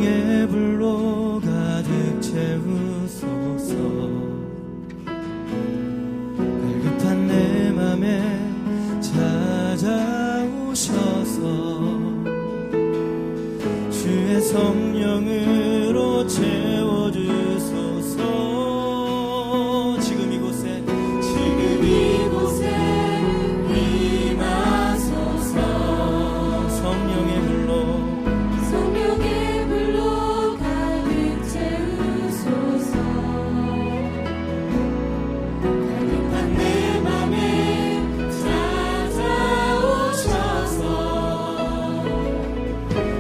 성령의 불로 가득 채우소서. 갈급한 내 맘에 찾아오셔서 주의 성령으로 채워주소서. 지금 이곳에 임하소서. 성령의 불로 가득 채우소서. 갈급한 내 맘에 찾아오셔서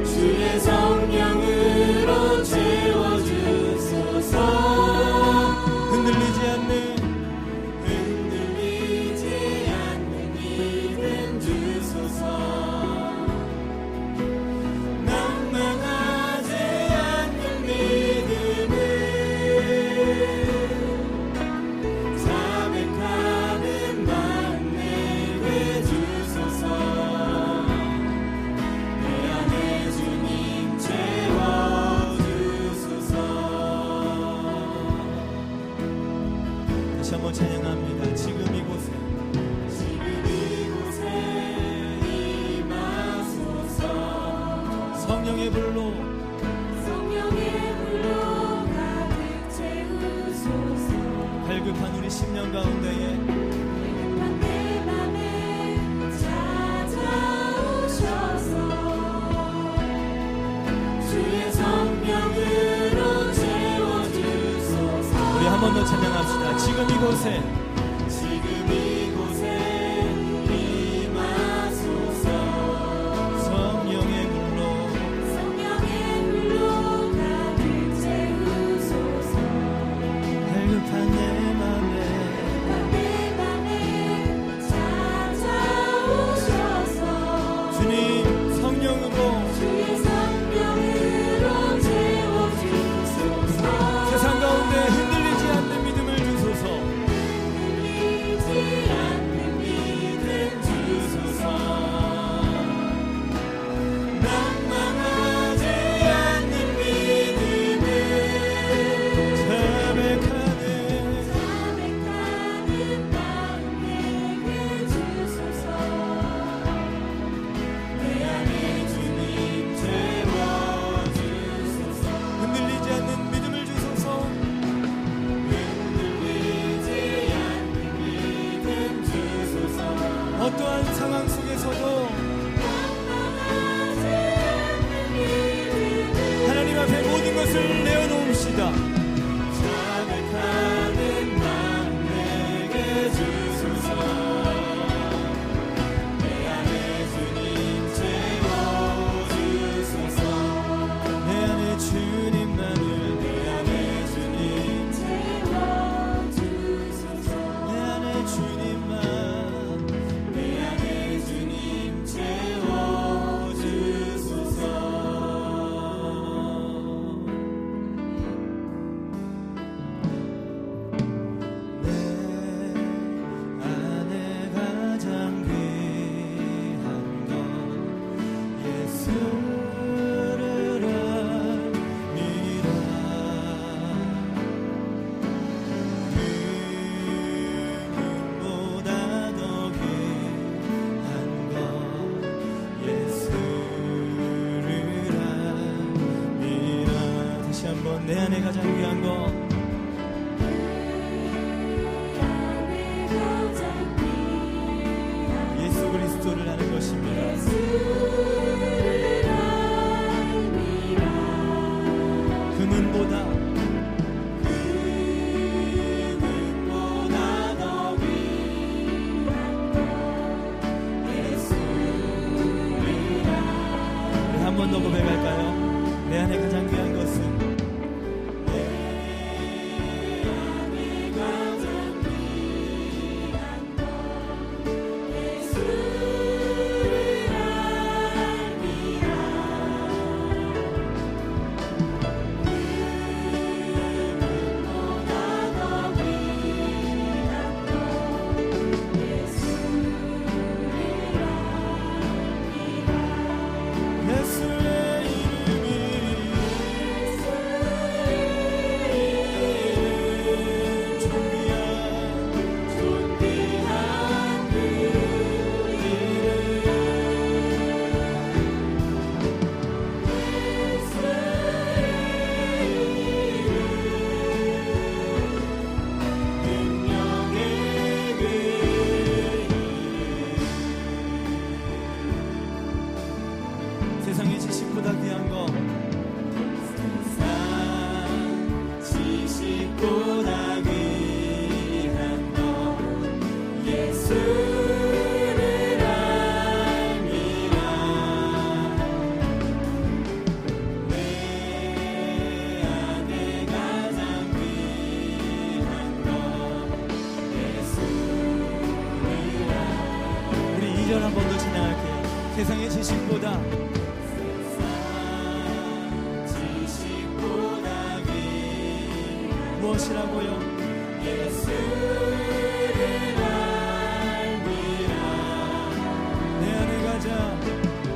주의 성령으로 채워주소서. 흔들리지 않는 믿음 주소서. 낭만하지 않는 믿음을 자백하는 마음 내게 주소서. 내 안에 주님 채워주소서. 다시 한번 찬양합니다. 지금 이곳에 임하소서. 성령의 불로 가득 채우소서. 갈급한 우리 심령 가운데에 내 맘에 찾아오셔서 주의 성령으로 채워주소서. 우리 한 번 더 찬양합시다. 지금 이곳에 임하소서. 성령의 불로 가득 채우소서. 갈급한 내 맘에 찾아오셔서 주님 성령으로 채워주소서. 세상 가운데 흔들리지 않는 믿음을 주소서. 지식보다 무엇이라고요? 예수를 알미라. 내 안에 가장 귀한 것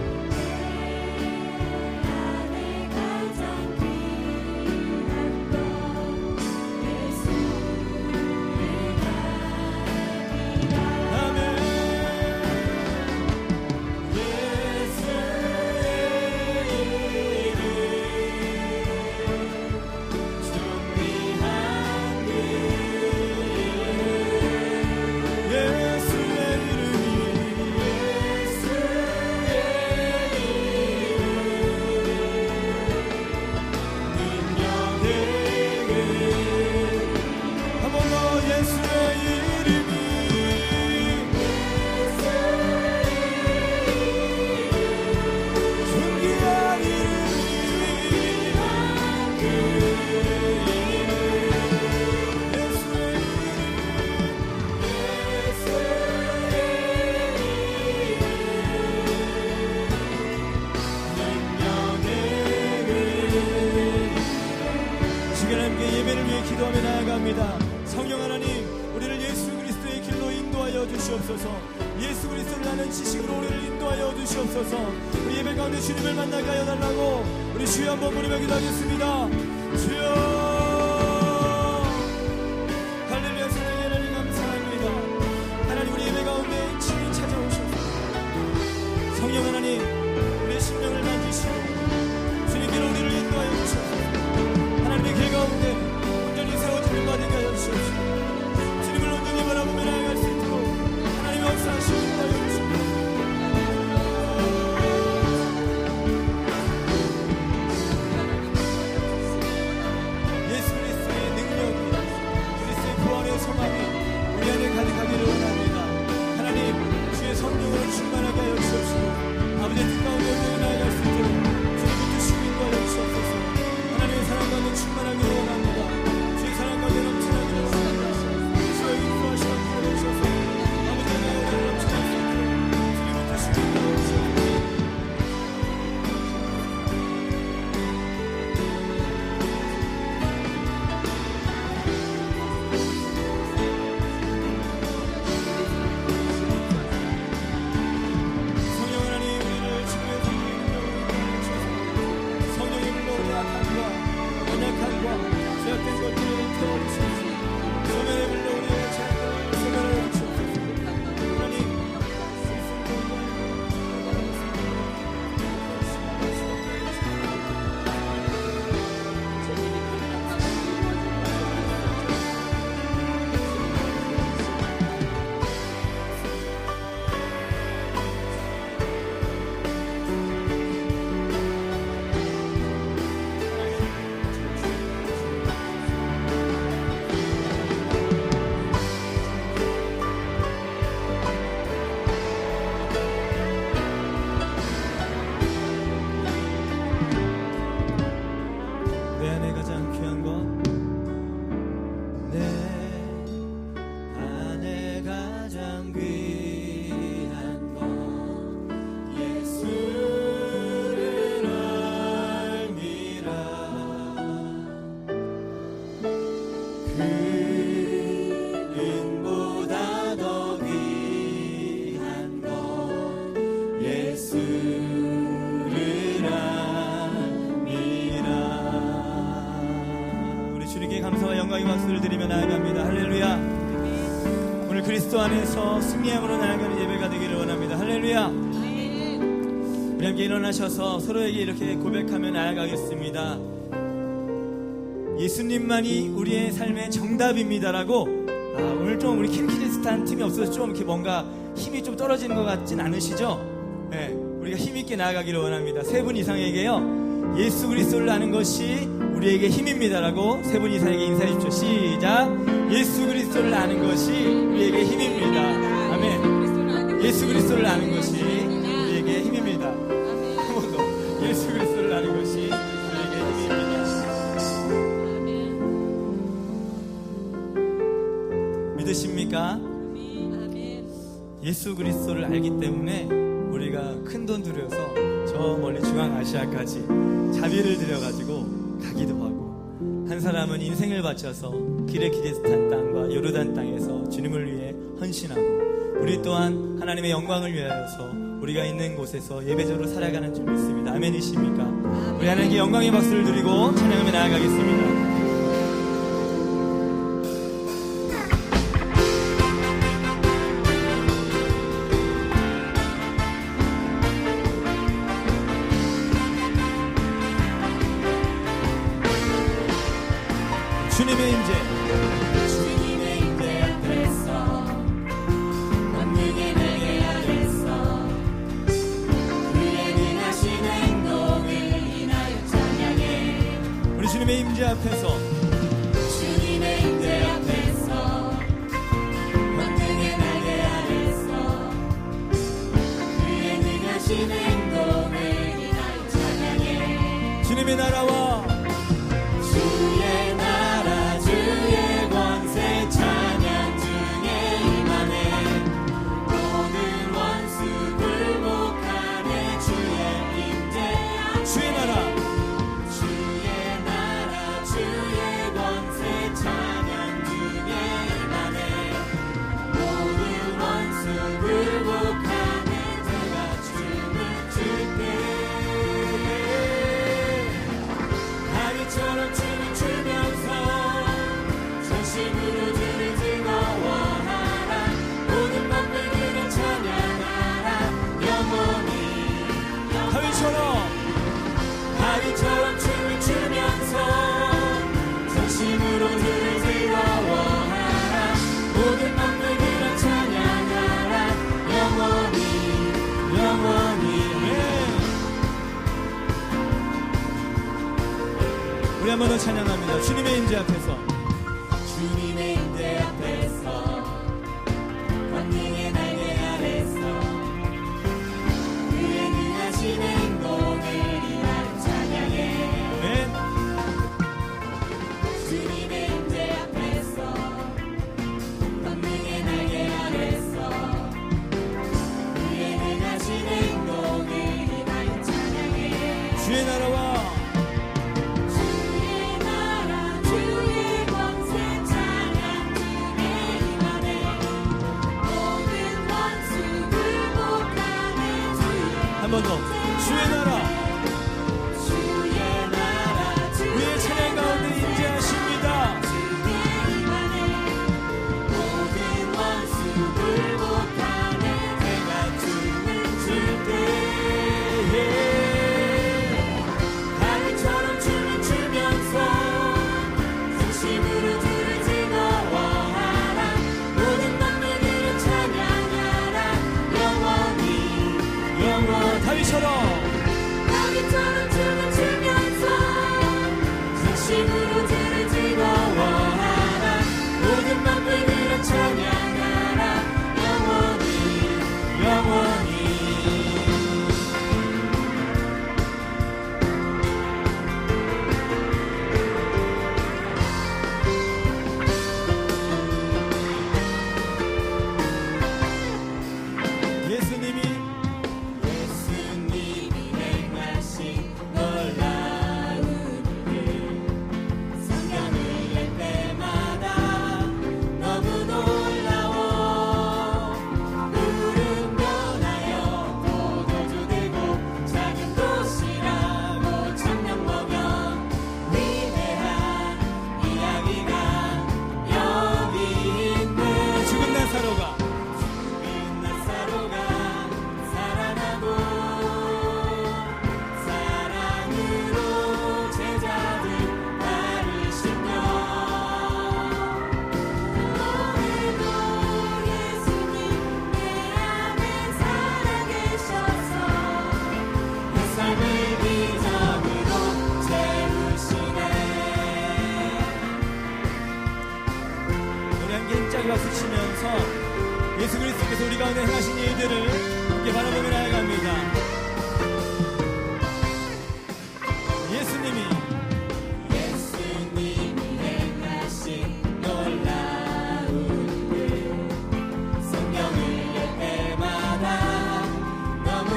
아멘. 기도하며 나아갑니다. 성령 하나님, 우리를 예수 그리스도의 길로 인도하여 주시옵소서. 예수 그리스도를 아는 지식으로 우리를 인도하여 주시옵소서. 우리 예배 가운데 주님을 만나게 하여 달라고 우리 주여 한번 부르며 기도하겠습니다. 주여. 할렐루야. 사랑의 하나님 감사합니다. 하나님, 우리 예배 가운데 친히 찾아오셔서 성령 하나님, 우리의 심령을 만지시고 주님께로 우리를 인도하여 주시옵소서. 하나님의 길 가운데 세워지는 받게 하여 주시옵소서. 주님을 온전히 바라보며 나아갈 수 있도록 하나님의 역사하시고 인도하여 주시옵소서. 예수 그리스도의 능력이, 그리스도의 부활의 소망이 우리 안에 가득하기를 원합니다. 하나님, 주의 성령으로 충만하게 하여 주시옵소서. 아버지의 뜻 가운데 온전히 나아갈 수 있도록 주님 붙드시고 인도하여 주시옵소서. 하나님의 사랑 가운데 충만하기를 원합니다. 박수를 드리며 나아갑니다. 할렐루야. 오늘 그리스도 안에서 승리함으로 나아가는 예배가 되기를 원합니다. 할렐루야. 우리 함께 일어나셔서 서로에게 이렇게 고백하며 나아가겠습니다. 예수님만이 우리의 삶의 정답입니다라고. 오늘 좀 우리 킹키리스탄 팀이 없어서 좀 이렇게 뭔가 힘이 좀 떨어지는 것 같진 않으시죠? 네, 우리가 힘있게 나아가기를 원합니다. 3분 이상에게요, 예수 그리스도를 아는 것이 우리에게 힘입니다라고 3분 이상에게 인사해 주십시오. 시작. 예수 그리스도를 아는 것이 우리에게 힘입니다. 아멘. 예수 그리스도를 아는 것이 우리에게 힘입니다. 한 번 더. 예수 그리스도를 아는 것이 우리에게 힘입니다. 믿으십니까? 예수 그리스도를 알기 때문에 우리에게 우리가 큰 돈 들여서 저 멀리 중앙아시아까지 자비를 들여가지고 가기도 하고, 한 사람은 인생을 바쳐서 기레키디스탄 땅과 요르단 땅에서 주님을 위해 헌신하고, 우리 또한 하나님의 영광을 위하여서 우리가 있는 곳에서 예배적으로 살아가는 줄 믿습니다. 아멘이십니까? 우리 하나님께 영광의 박수를 드리고 찬양하며 나아가겠습니다. 주님의 임재, 주님의 임재 앞에서 권능의 날개 아래서 그의 능하신 행동을 인하여 찬양해. 우리 주님의 임재 앞에서, 주님의 임재 앞에서 권능의 날개 아래서 그의 능하신 행동을 인하여 찬양해. 주님의 나라와 주의 나라 주의 권세 찬양 중에 임하네. 모든 원수 굴복하네. 주의 임재 주의 나라, 주의 나라 주의 권세 찬양 중에 임하네. 모든 원수 굴복하네. 내가 춤을 출때 다리처럼 춤을 추면서 전심으로 주를 즐거워하라. 모든 법을 그를 찬양하라. 영원히 다리처럼 춤을 추면서 전심으로 주를 즐거워하라. 모든 법을 그를 찬양하라. 영원히 우리 한 번 더 찬양합니다. 주님의 임재 앞에서, 주님의 임재 앞에서 권능의 날개 아래서 그의 능하신 행동을 인하여 찬양해. 아멘. 주님의 임재 앞에서 권능의 날개 아래서 그의 능하신 행동을 인하여 찬양해. 주의 나라와 주의 나라 주의 권세 찬양 중에 임하네. 모든 원수 굴복하네. 한 번 더, 주의 나라, 주의 나라 우리의 찬양 가운데 임재하십니다. 주의 임하네. 모든 원수 굴복하네. 내가 춤을 출때 다리처럼 춤을 추면서 진심으로 주를 즐거워하라. 모든 만물을 찬양하라. 영원히 다윗처럼 춤을 추면서 진심으로 주를 즐거워하라. 모든 만물을 찬양하라. 영원히 예수님이 행하신 놀라운 일 성경을 열 때마다 너무 놀라워. 구름 변하여 포도주 되고 작은 도시라고 천년 먹여 위대한 이야기가 여기 있네. 죽은 나사로가 죽은 나사로가 살아나고 사랑으로 제자들 따르시며 오늘도 예수님 내 안에 살아계셔서 내 삶을 기적으로 채우시네. 우리 함께 힘차게 박수 치면서 예수 그리스도께서 우리 가운데 행하신 일들을 함께 바라보며 나아갑니다. 예수님이 행하신 놀라운 일 성경을 열 때마다 너무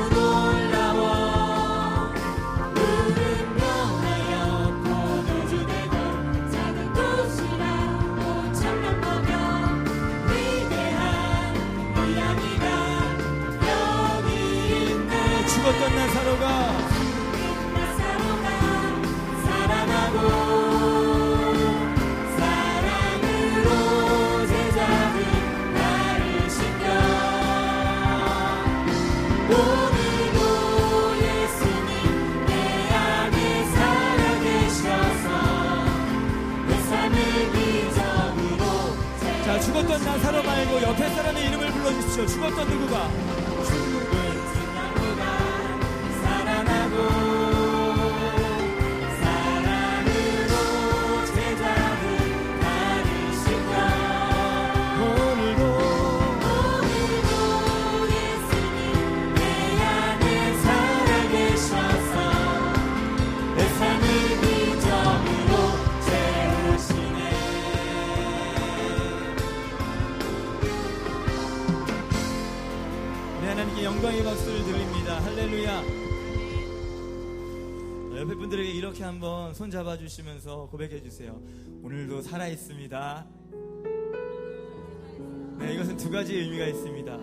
자, 죽었던 나사로 말고 옆에 사람의 이름을 불러주십시오. 죽었던 누구가? 죽은 나무가 살아나고 사랑으로 제자를 가르시며 오늘도 예수님 내 안에 살아계셔서 내 삶을 비전으로 채우시네. 네, 하나님께 영광의 박수를 드립니다. 할렐루야. 옆에 분들에게 이렇게 한번 손 잡아주시면서 고백해 주세요. 오늘도 살아있습니다. 네, 이것은 두 가지 의미가 있습니다.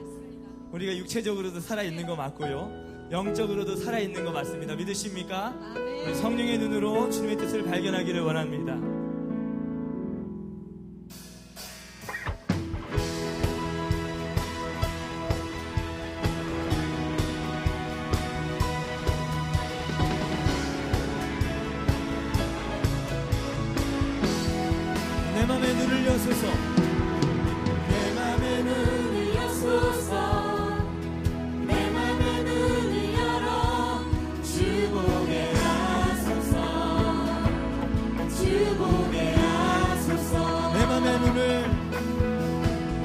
우리가 육체적으로도 살아있는 거 맞고요, 영적으로도 살아있는 거 맞습니다. 믿으십니까? 우리 성령의 눈으로 주님의 뜻을 발견하기를 원합니다. 내 맘에 눈을 여소서, 내 맘에 눈을 여소서 내 맘의 눈을 열어 주 보게 하소서 주 보게 하소서 내 맘의 눈을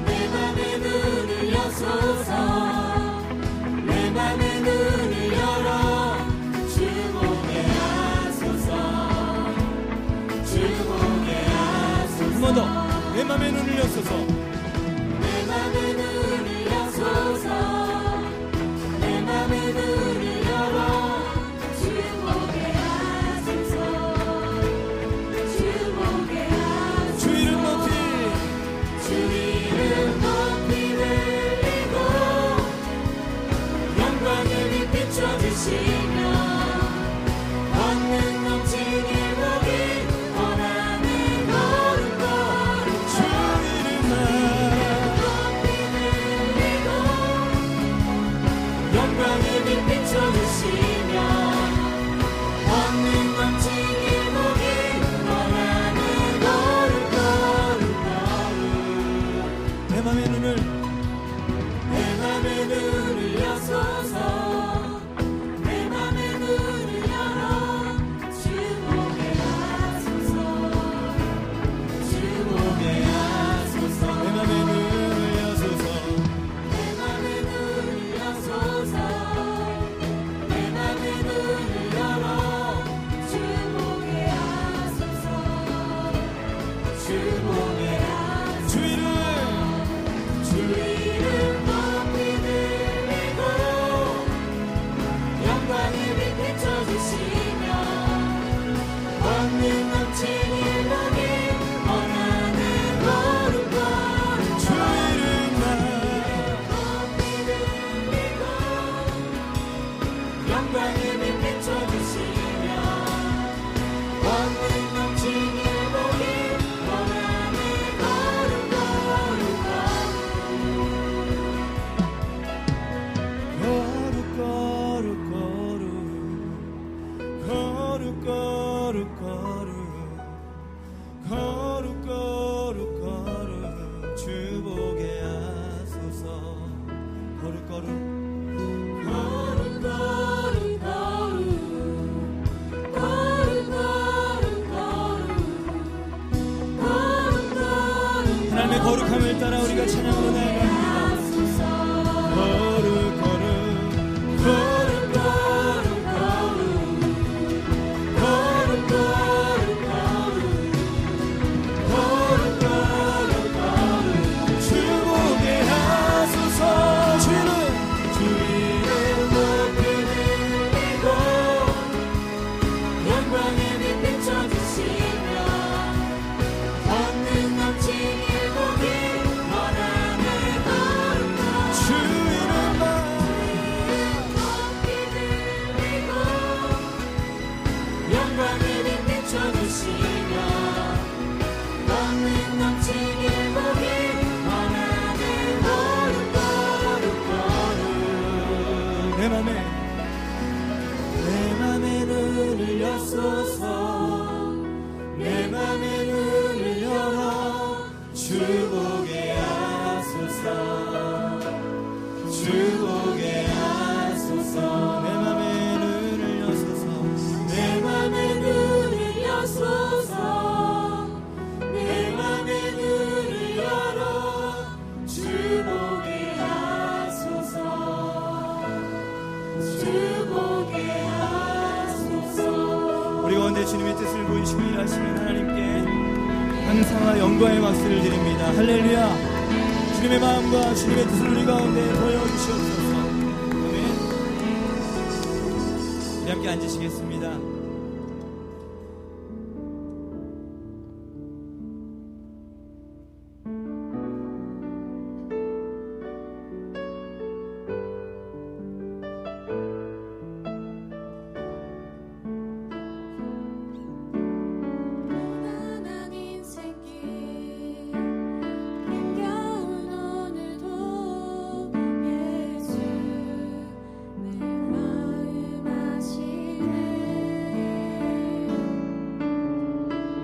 내 맘의 눈을 여소서 내 맘의 눈을 열어 주 보게 하소서 주 보게 하소서 한 번 더, 내 맘의 눈을 여소서, 내 맘의 눈을 여소서 내 맘의 눈을 열어 주 보게 하소서 주 보게 하소서 주 이름 높이 주 이름 높이 들리고 영광의 빛 비춰주시며 권능 넘친 일복이 원하는 걸음걸음 주 이름만 높이 들리고 영광의 빛 비춰주시며 권능 넘친 일복이 원하는 걸음걸음 내 맘의 눈을 내 맘의 눈을 여소서 내 맘의 눈을 열어 주 보게 하소서 주 보게 하소서 내 맘의 눈을 여소서, 내 맘의 눈을 여소서 내 맘의 눈을 열어 주 보게 하소서 주 보게 하소서 주 이름 주 이름 높이 들리고 영광의 빛 비춰주시며 권능 넘친 일복이 원하는 걸음걸음 주 이름만 높이 들리고 영광의 빛 비춰주시며 권능 넘친 일복이 원하는 걸음걸음 거룩거룩거룩 주 보게 하소서. 거룩거룩 하나님의 거룩함을 따라 우리가 찬양으로 나아갑니다. 거룩거룩 주 보게 하소서. 주는 주 이름 높이 들리고 영광의 빛 비춰주시며 권능 넘친 일복이 원하는 걸음걸음 주 이름만 높이 들리고 영광의 빛 비춰주시며 권능 넘친 일복이 원하는 걸음걸음 내 맘에 눈을 여소서. 내 맘에 눈을 열어 주 보게 영광의 박수를 드립니다. 할렐루야. 주님의 마음과 주님의 뜻을 우리 가운데 보여주시옵소서. 아멘. 우리 함께 앉으시겠습니다. 고단한 인생길 힘겨운 오늘도 예수 내 마음 아시네.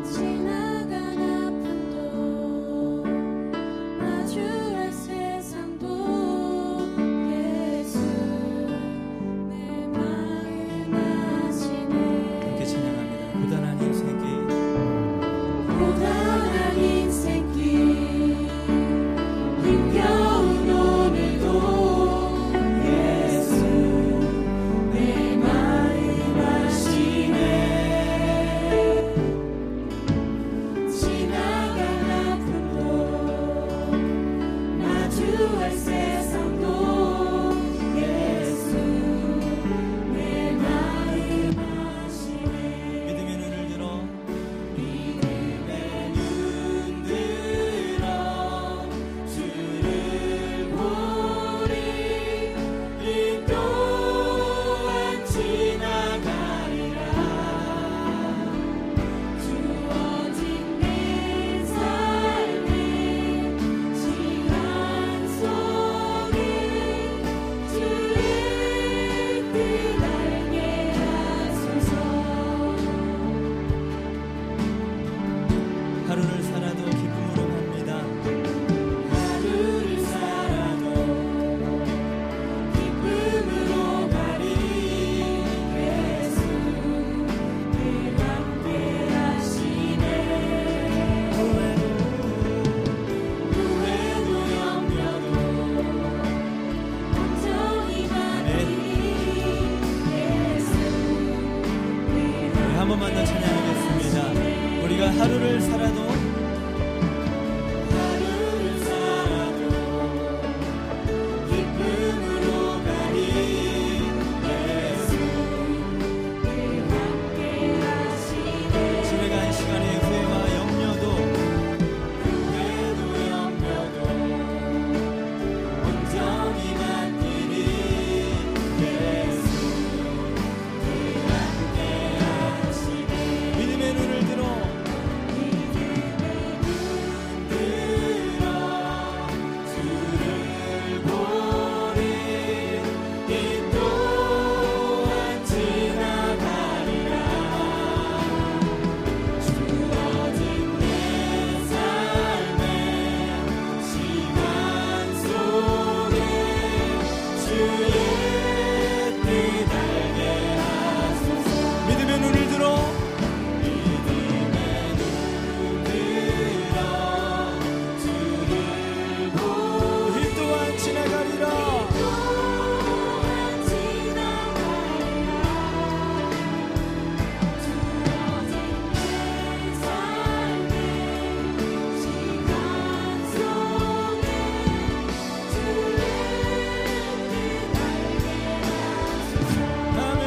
지나간 아픔도 마주할 세상도 예수 내 마음 아시네. 함께 찬양합니다. 고단한 인생길 고단한 인생길 힘겨운 오늘도 예수 내 마음 아시네. 지나간 아픔도 마주할 세상도 예수 내 마음 아시네. 믿음의 눈을 들어 믿음의 눈 들어 주를 보리. 이 또한 지나가리라. 주어진 내 삶의 시간 속에 주의 뜻 알게 하소서. 하루를 살아도 기쁨으로 갑니다. 하루를 살아도 기쁨으로 가리. 예수 늘 함께 하시네. 후회도 염려도 걱정이 많으니 예수 늘 우리 한 번만 더 찬양하겠습니다. 우리가 하루를 살아도 하루를 살아도 기쁨으로 가리. 예수 늘 함께 하시네. 지나간 시간의 후회와 염려도 후회도 염려도 걱정이 많으니 예수 늘 함께 하시네. 믿음의 눈을 들어 주를 보리. 이 또한 지나가리라. 주어진 내 삶의 시간 속에 주의 뜻 알게 하소서. 믿음의 눈을 들어 믿음의 눈 들어 주를 보리. 이 또한 지나가리라. 또한 지나가리라. 주어진 내 삶의 시간 속에 주의 뜻 알게 하소서. 아멘.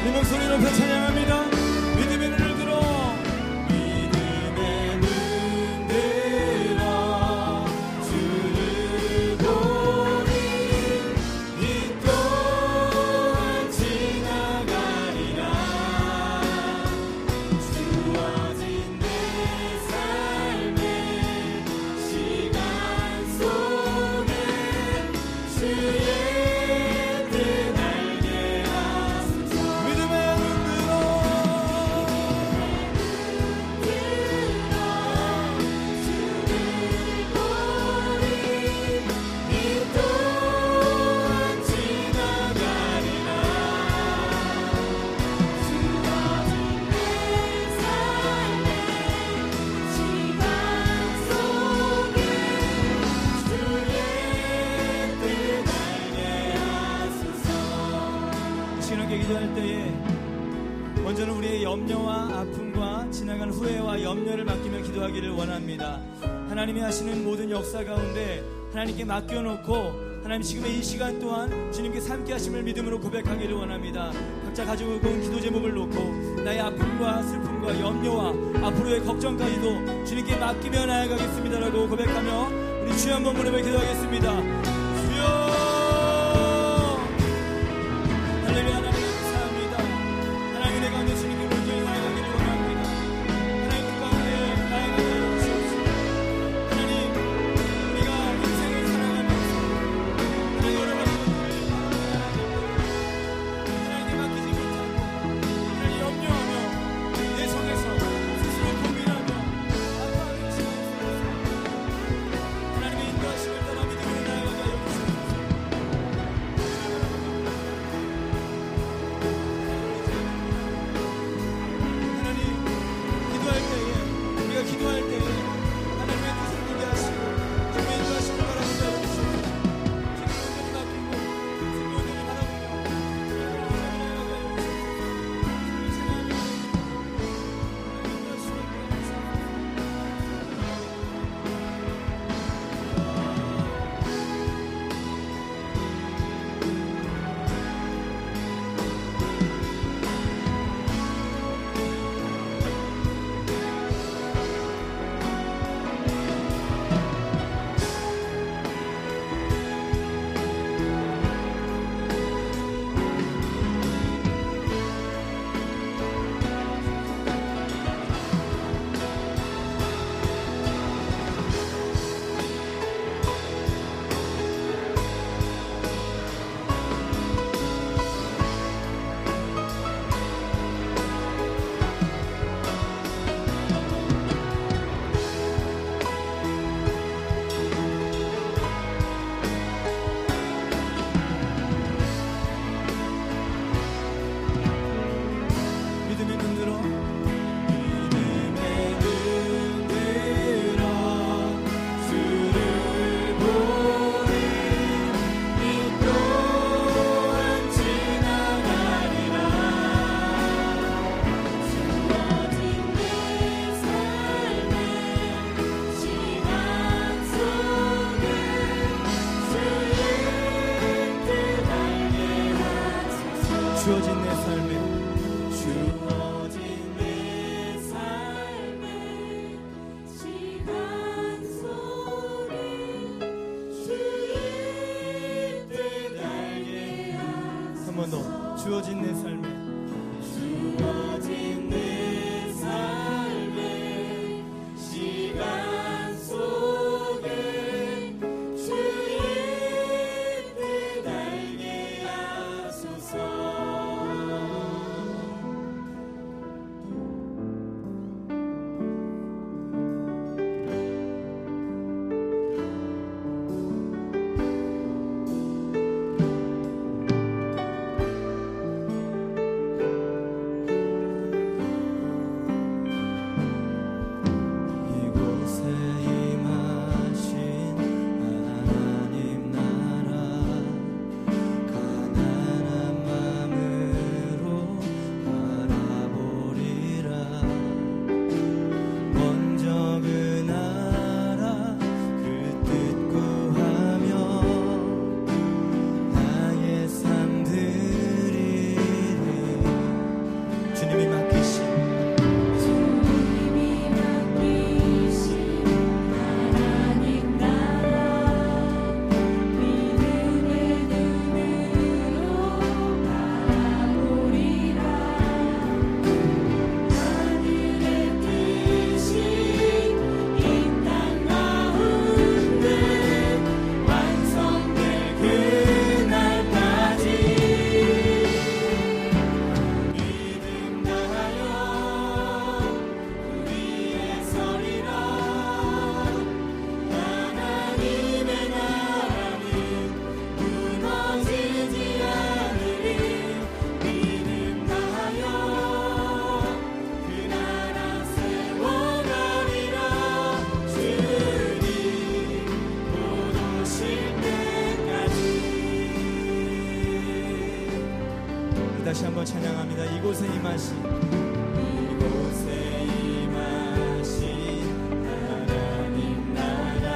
이 목소리 높여 찬양합니다. 믿음의 눈을 들어 믿음의 눈 들어 주를 보리. 이 또한 지나가리라. 주어진 내 삶의 시간 속에 주의 뜻 알게 하소서. 믿음의 눈 들어 시간 함께 기도할 때에 먼저는 우리의 염려와 아픔과 지나간 후회와 염려를 맡기며 기도하기를 원합니다. 하나님이 하시는 모든 역사 가운데 하나님께 맡겨놓고 하나님 지금의 이 시간 또한 주님께 함께 하심을 믿음으로 고백하기를 원합니다. 각자 가지고 온 기도 제목을 놓고 나의 아픔과 슬픔과 염려와 앞으로의 걱정까지도 주님께 맡기며 나아가겠습니다라고 고백하며 우리 주여 한번 부르며 기도하겠습니다. 주여 할렐루야. 하나님 감사합니다. 하나님 은혜 가운데 주님께 온전히 나아가기를 원합니다. 하나님 그 가운데 나아가게 해주시옵소서. 하나님 우리가 인생을 살아가면서 하나님 여러 가지 것들을 하나님께 맡기지 못하고 하나님 염려하며 내 속에서 스스로 고민하며 아파하는 시간이 있습니다. 하나님의 인도하심을 따라 믿음으로 나아가게 해주시옵소서. 기도할 때에 하나님의 뜻을 보게 하시고 주님의 인도하심을 바라보게 해주시옵소서. 주님 온전히 맡기고 주님 온전히 바라보며 주님을 나아가게 해주시옵소서. 주님을 찬양하며 하나님의 인도하심을 믿음의 눈 들어 주를 보니 이 또한 지나가리라. 주어진 내 삶의 시간 속에 주의 뜻 알게 하소서. 주어진 내 삶에 주어진 내 삶의 시간 속에 주의 뜻 알게 하소서. 한 번 더 주어진 내 삶에 주어진 내 삶의 시간 속에 주의 뜻 알게 하소서. 다시 한번 찬양합니다. 이곳에 임하신 이곳에 임하신 하나님 나라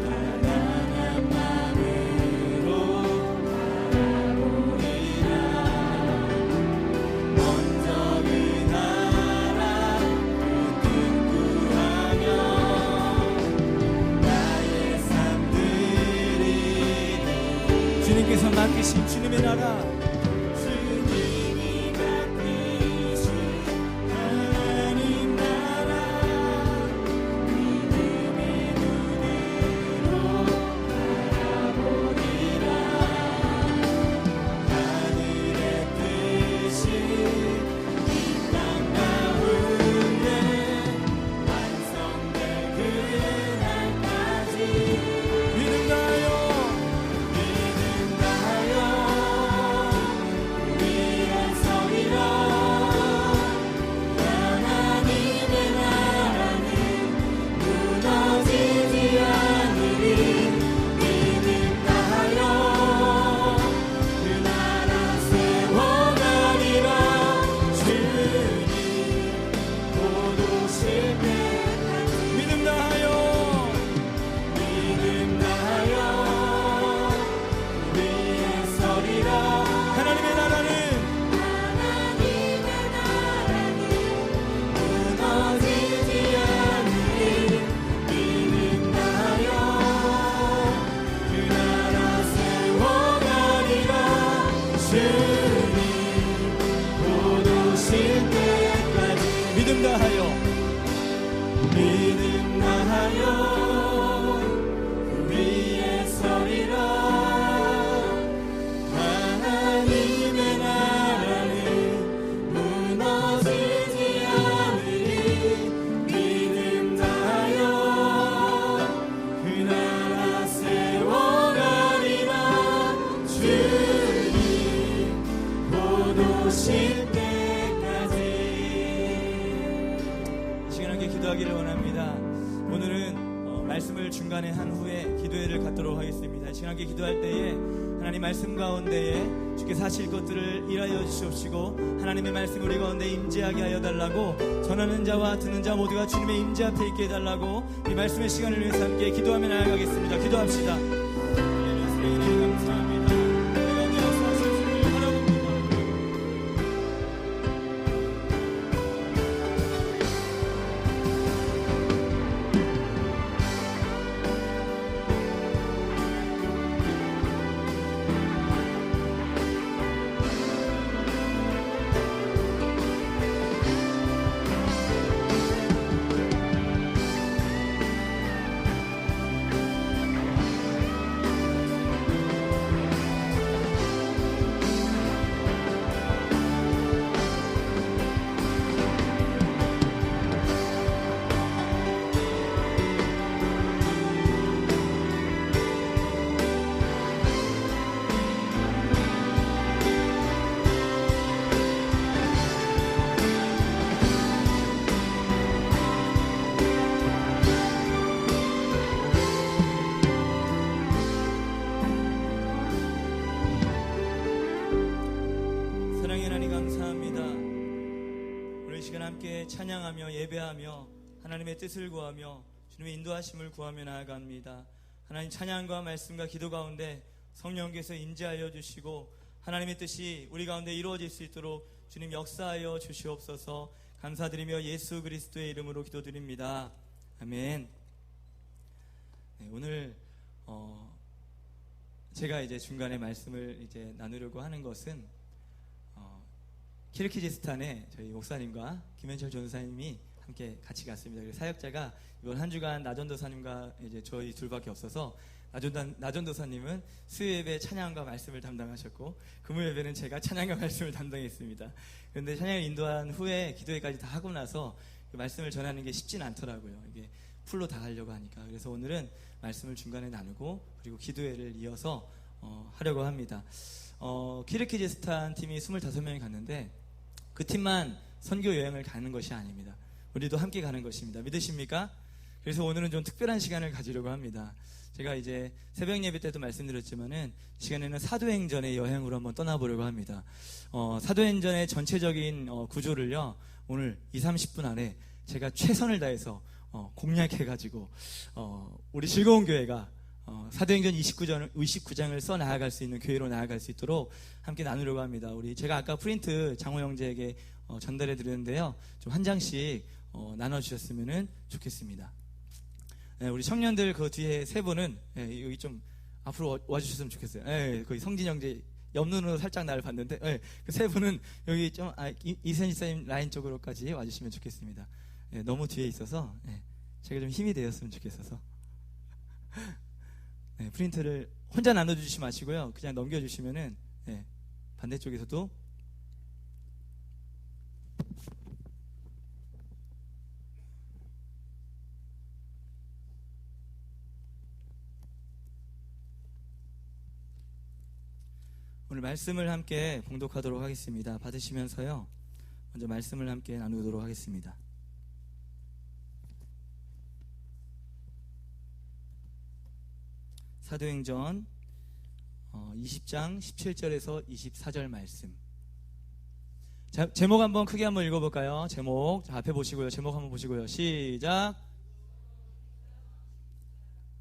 가난한 마음으로 바라보리라. 먼저 그 나라 그 뜻 구하며 나의 삶 드리니. 주님께서 맡기신 주님의 나라, 주님이 맡기신 하나님 나라 믿음의 눈으로 바라보리라. 하늘의 뜻이 이 땅 가운데 완성될 그날까지 믿음 다하여 믿음 다하여 위에 서리라. 하나님의 나라는 무너지지 않으리. 믿음 다하여 그 나라 세워가리라. 주님 곧 오실 때까지 믿음 다하여 믿음 다하여 위에 서리라. 하나님의 나라는 하나님의 나라는 무너지지 않으리. 믿음 다하여 그 나라 세워가리라. 주님 곧 오실 때까지 믿음 다하여 믿음 다하여 위에 서리라. 하나님의 나라는 무너지지 않으리. 믿음 다하여 그 나라 세워가리라. 주님 곧 오실 때까지. 이 시간 함께 기도하기를 원합니다. 오늘은 말씀을 중간에 한 후에 기도회를 갖도록 하겠습니다. 이 시간 함께 기도할 때에 하나님 말씀 가운데에 주께서 하실 것들을 일하여 주시옵시고 하나님의 말씀 우리 가운데 임재하게 하여 달라고, 전하는 자와 듣는 자 모두가 주님의 임재 앞에 있게 해달라고 이 말씀의 시간을 위해서 함께 기도하며 나아가겠습니다. 기도합시다. 하나님 감사합니다. 우리 가운데 역사하실 주님을 바라봅니다. 함께 찬양하며 예배하며 하나님의 뜻을 구하며 주님의 인도하심을 구하며 나아갑니다. 하나님 찬양과 말씀과 기도 가운데 성령께서 임재하여 주시고 하나님의 뜻이 우리 가운데 이루어질 수 있도록 주님 역사하여 주시옵소서. 감사드리며 예수 그리스도의 이름으로 기도드립니다. 아멘. 네, 오늘 제가 이제 중간에 말씀을 이제 나누려고 하는 것은 키르기즈스탄에 저희 목사님과 김현철 전사님이 함께 같이 갔습니다. 그래서 사역자가 이번 한 주간 나전도사님과 이제 저희 둘밖에 없어서 나전도사님은 수요예배 찬양과 말씀을 담당하셨고 금요예배는 제가 찬양과 말씀을 담당했습니다. 그런데 찬양을 인도한 후에 기도회까지 다 하고 나서 그 말씀을 전하는 게 쉽지는 않더라고요. 이게 풀로 다 하려고 하니까. 그래서 오늘은 말씀을 중간에 나누고 그리고 기도회를 이어서 하려고 합니다. 키르기즈스탄 팀이 25명이 갔는데 그 팀만 선교 여행을 가는 것이 아닙니다. 우리도 함께 가는 것입니다. 믿으십니까? 그래서 오늘은 좀 특별한 시간을 가지려고 합니다. 제가 이제 새벽 예배 때도 말씀드렸지만은 시간에는 사도행전의 여행으로 한번 떠나보려고 합니다. 사도행전의 전체적인 구조를요, 오늘 20-30분 안에 제가 최선을 다해서 공략해가지고 우리 즐거운 교회가 사도행전 29장을 써 나아갈 수 있는 교회로 나아갈 수 있도록 함께 나누려고 합니다. 제가 아까 프린트 장호 형제에게 전달해 드렸는데요, 좀 한 장씩 나눠주셨으면 좋겠습니다. 네, 우리 청년들 그 뒤에 세 분은 여기 좀 앞으로 와주셨으면 좋겠어요. 거기 성진 형제 옆눈으로 살짝 나를 봤는데, 그 세 분은 여기 좀 이선희 사님 라인 쪽으로까지 와주시면 좋겠습니다. 너무 뒤에 있어서 제가 좀 힘이 되었으면 좋겠어서. 프린트를 혼자 나눠주시지 마시고요, 그냥 넘겨주시면은 반대쪽에서도 오늘 말씀을 함께 봉독하도록 하겠습니다. 받으시면서요, 먼저 말씀을 함께 나누도록 하겠습니다. 사도행전 20장 17절에서 24절 말씀. 제목 한번 크게 한번 읽어볼까요? 제목, 앞에 보시고요, 제목 한번 보시고요, 시작.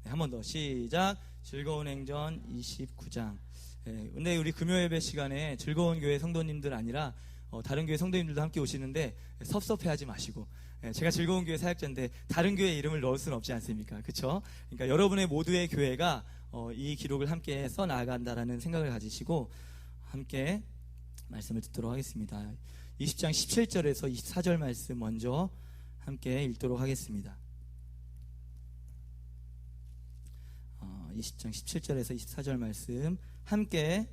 한 번 더, 시작. 즐거운 행전 29장. 근데 우리 금요 예배 시간에 즐거운 교회 성도님들 아니라 다른 교회 성도님들도 함께 오시는데 섭섭해하지 마시고, 제가 즐거운 교회 사역자인데 다른 교회 이름을 넣을 수는 없지 않습니까? 그렇죠? 그러니까 여러분의 모두의 교회가 이 기록을 함께 써 나간다라는 생각을 가지시고 함께 말씀을 듣도록 하겠습니다. 20장 17절에서 24절 말씀 먼저 함께 읽도록 하겠습니다. 20장 17절에서 24절 말씀 함께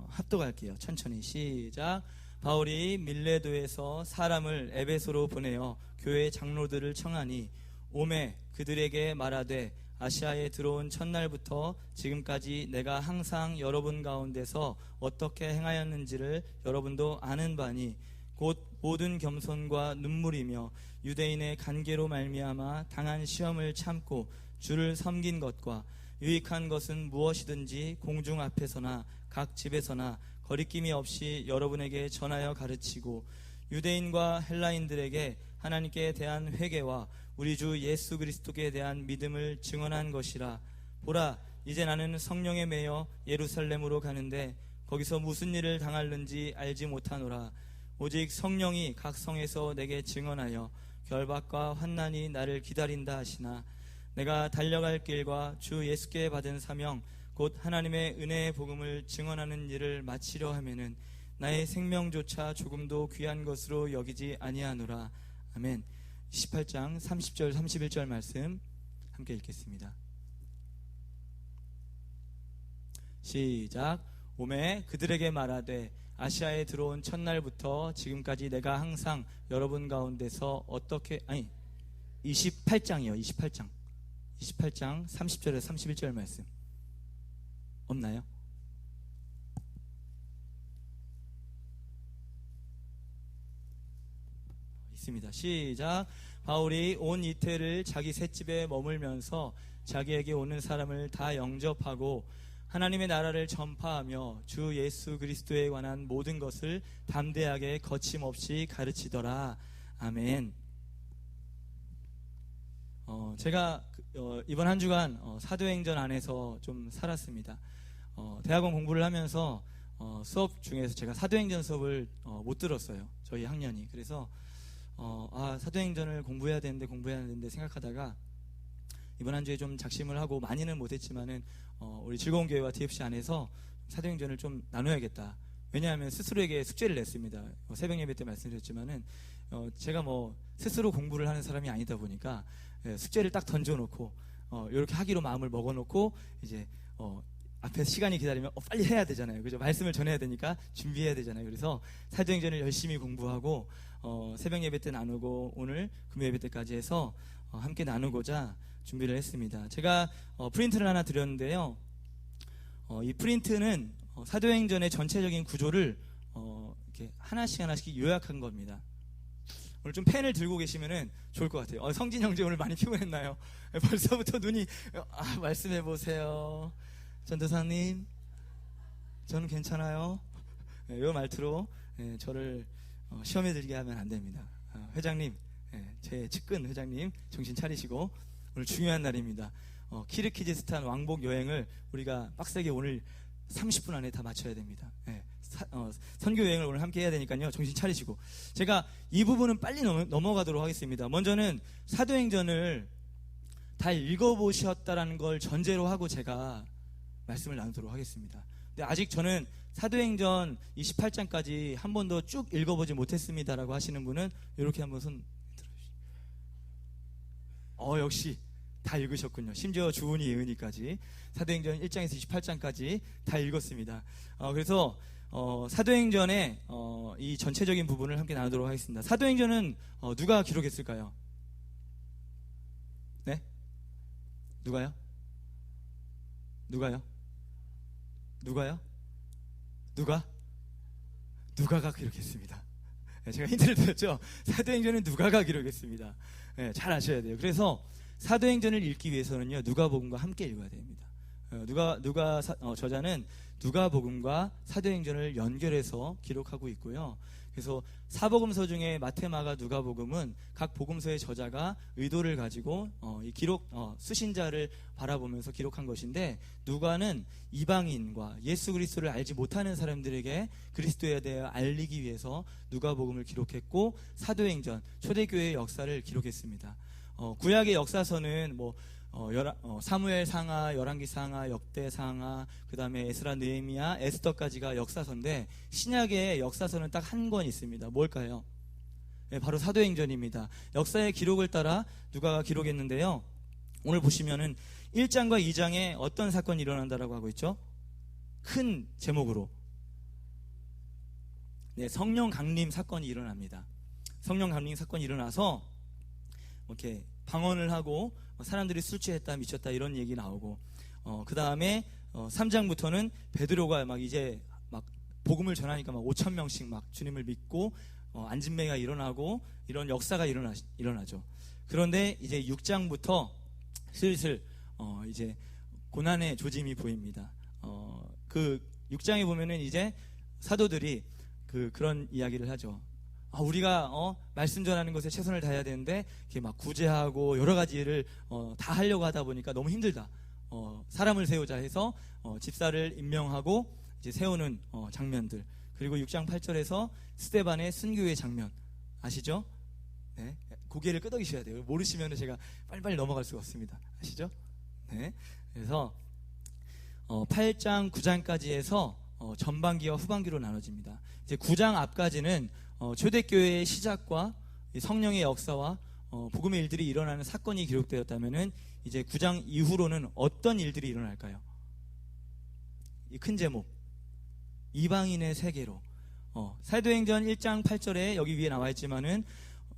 합독할게요. 천천히 시작. 바울이 밀레도에서 사람을 에베소로 보내어 교회 장로들을 청하니 오매 그들에게 말하되 아시아에 들어온 첫날부터 지금까지 내가 항상 여러분 가운데서 어떻게 행하였는지를 여러분도 아는 바니 곧 모든 겸손과 눈물이며 유대인의 간계로 말미암아 당한 시험을 참고 주를 섬긴 것과 유익한 것은 무엇이든지 공중 앞에서나 각 집에서나 거리낌이 없이 여러분에게 전하여 가르치고 유대인과 헬라인들에게 하나님께 대한 회개와 우리 주 예수 그리스도께 대한 믿음을 증언한 것이라. 보라, 이제 나는 성령에 매여 예루살렘으로 가는데 거기서 무슨 일을 당할는지 알지 못하노라. 오직 성령이 각 성에서 내게 증언하여 결박과 환난이 나를 기다린다 하시나 내가 달려갈 길과 주 예수께 받은 사명 곧 하나님의 은혜의 복음을 증언하는 일을 마치려 하면은 나의 생명조차 조금도 귀한 것으로 여기지 아니하노라. 아멘. 18장 30절 31절 말씀 함께 읽겠습니다. 시작. 오매 그들에게 말하되 아시아에 들어온 첫날부터 지금까지 내가 항상 여러분 가운데서 어떻게 28장이요. 28장 30절에서 31절 말씀 없나요? 있습니다. 시작. 바울이 온 이태를 자기 셋집에 머물면서 자기에게 오는 사람을 다 영접하고 하나님의 나라를 전파하며 주 예수 그리스도에 관한 모든 것을 담대하게 거침없이 가르치더라. 아멘. 제가 이번 한 주간 사도행전 안에서 좀 살았습니다. 대학원 공부를 하면서 수업 중에서 제가 사도행전 수업을 못 들었어요. 저희 학년이. 그래서 사도행전을 공부해야 되는데 생각하다가 이번 한 주에 좀 작심을 하고 많이는 못했지만은 우리 즐거운 교회와 TFC 안에서 사도행전을 좀 나눠야겠다. 왜냐하면 스스로에게 숙제를 냈습니다. 새벽 예배 때 말씀드렸지만은 제가 스스로 공부를 하는 사람이 아니다 보니까 숙제를 딱 던져놓고 이렇게 하기로 마음을 먹어놓고 이제 앞에 시간이 기다리면 빨리 해야 되잖아요. 그죠? 말씀을 전해야 되니까 준비해야 되잖아요. 그래서 사도행전을 열심히 공부하고 새벽 예배 때 나누고 오늘 금요 예배 때까지 해서 함께 나누고자 준비를 했습니다. 제가 프린트를 하나 드렸는데요. 이 프린트는 사도행전의 전체적인 구조를 이렇게 하나씩 요약한 겁니다. 오늘 좀 펜을 들고 계시면은 좋을 것 같아요. 성진 형제 오늘 많이 피곤했나요? 벌써부터 눈이 말씀해 보세요. 전도사님, 저는 괜찮아요. 이 말투로 저를 시험에 들게 하면 안 됩니다. 회장님, 제 측근 회장님 정신 차리시고 오늘 중요한 날입니다. 키르기즈스탄 왕복 여행을 우리가 빡세게 오늘 30분 안에 다 마쳐야 됩니다. 선교 여행을 오늘 함께 해야 되니까요. 정신 차리시고. 제가 이 부분은 빨리 넘어가도록 하겠습니다. 먼저는 사도행전을 다 읽어보셨다라는 걸 전제로 하고 제가 말씀을 나누도록 하겠습니다. 근데 아직 저는 사도행전 28장까지 한 번도 쭉 읽어보지 못했습니다라고 하시는 분은 이렇게 한번 손 들어주시죠. 역시 다 읽으셨군요. 심지어 주은이 예은이까지 사도행전 1장에서 28장까지 다 읽었습니다. 그래서 사도행전의 이 전체적인 부분을 함께 나누도록 하겠습니다. 사도행전은 누가 기록했을까요? 네? 누가요? 누가가 기록했습니다. 제가 힌트를 드렸죠. 사도행전은 누가가 기록했습니다. 잘 아셔야 돼요. 그래서 사도행전을 읽기 위해서는요, 누가복음과 함께 읽어야 됩니다. 저자는 누가복음과 사도행전을 연결해서 기록하고 있고요. 그래서 사복음서 중에 마태, 마가, 누가복음은 각 복음서의 저자가 의도를 가지고 이 쓰신 자를 바라보면서 기록한 것인데, 누가는 이방인과 예수 그리스도를 알지 못하는 사람들에게 그리스도에 대해 알리기 위해서 누가복음을 기록했고, 사도행전 초대교회의 역사를 기록했습니다. 구약의 역사서는 사무엘 상하, 열왕기 상하, 역대 상하, 그 다음에 에스라, 느헤미야, 에스더까지가 역사서인데, 신약의 역사서는 딱 한 권 있습니다. 뭘까요? 바로 사도행전입니다. 역사의 기록을 따라 누가가 기록했는데요, 오늘 보시면은 1장과 2장에 어떤 사건이 일어난다라고 하고 있죠? 큰 제목으로 성령 강림 사건이 일어납니다. 성령 강림 사건이 일어나서 이렇게 방언을 하고 사람들이 술 취했다 미쳤다 이런 얘기 나오고, 그 다음에 3장부터는 베드로가 이제 복음을 전하니까 5,000명씩 주님을 믿고 안진매가 일어나고 이런 역사가 일어나죠. 그런데 이제 6장부터 슬슬 이제 고난의 조짐이 보입니다. 그 6장에 보면은 이제 사도들이 그런 이야기를 하죠. 우리가 말씀 전하는 것에 최선을 다해야 되는데 이렇게 구제하고 여러 가지 일을 다 하려고 하다 보니까 너무 힘들다. 사람을 세우자 해서 집사를 임명하고 이제 세우는 장면들, 그리고 6장 8절에서 스데반의 순교의 장면 아시죠? 네, 고개를 끄덕이셔야 돼요. 모르시면 제가 빨리빨리 넘어갈 수가 없습니다. 아시죠? 네, 그래서 8장 9장까지 해서 전반기와 후반기로 나눠집니다. 이제 9장 앞까지는 초대교회의 시작과 성령의 역사와 복음의 일들이 일어나는 사건이 기록되었다면은, 이제 9장 이후로는 어떤 일들이 일어날까요? 이 큰 제목, 이방인의 세계로. 사도행전 1장 8절에 여기 위에 나와 있지만은,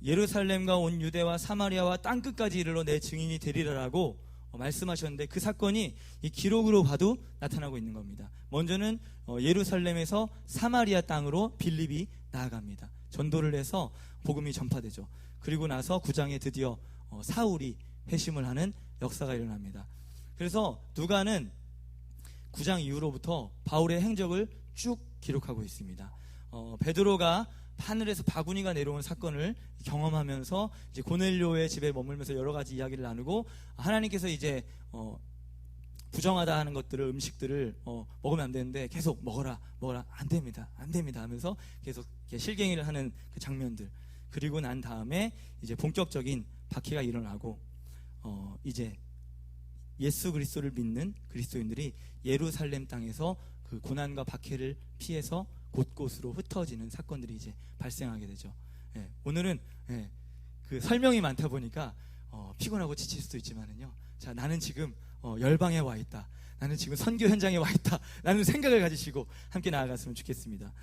예루살렘과 온 유대와 사마리아와 땅끝까지 이르러 내 증인이 되리라라고 말씀하셨는데, 그 사건이 이 기록으로 봐도 나타나고 있는 겁니다. 먼저는 예루살렘에서 사마리아 땅으로 빌립이 나아갑니다. 전도를 해서 복음이 전파되죠. 그리고 나서 9장에 드디어 사울이 회심을 하는 역사가 일어납니다. 그래서 누가는 9장 이후로부터 바울의 행적을 쭉 기록하고 있습니다. 베드로가 하늘에서 바구니가 내려온 사건을 경험하면서 이제 고넬료의 집에 머물면서 여러 가지 이야기를 나누고, 하나님께서 이제 부정하다 하는 것들을, 음식들을 먹으면 안 되는데 계속 먹어라 안 됩니다 하면서 계속 실갱이를 하는 그 장면들, 그리고 난 다음에 이제 본격적인 박해가 일어나고, 이제 예수 그리스도를 믿는 그리스도인들이 예루살렘 땅에서 그 고난과 박해를 피해서 곳곳으로 흩어지는 사건들이 이제 발생하게 되죠. 오늘은 그 설명이 많다 보니까 피곤하고 지칠 수도 있지만은요, 자, 나는 지금 열방에 와 있다, 나는 지금 선교 현장에 와 있다 라는 생각을 가지시고 함께 나아갔으면 좋겠습니다.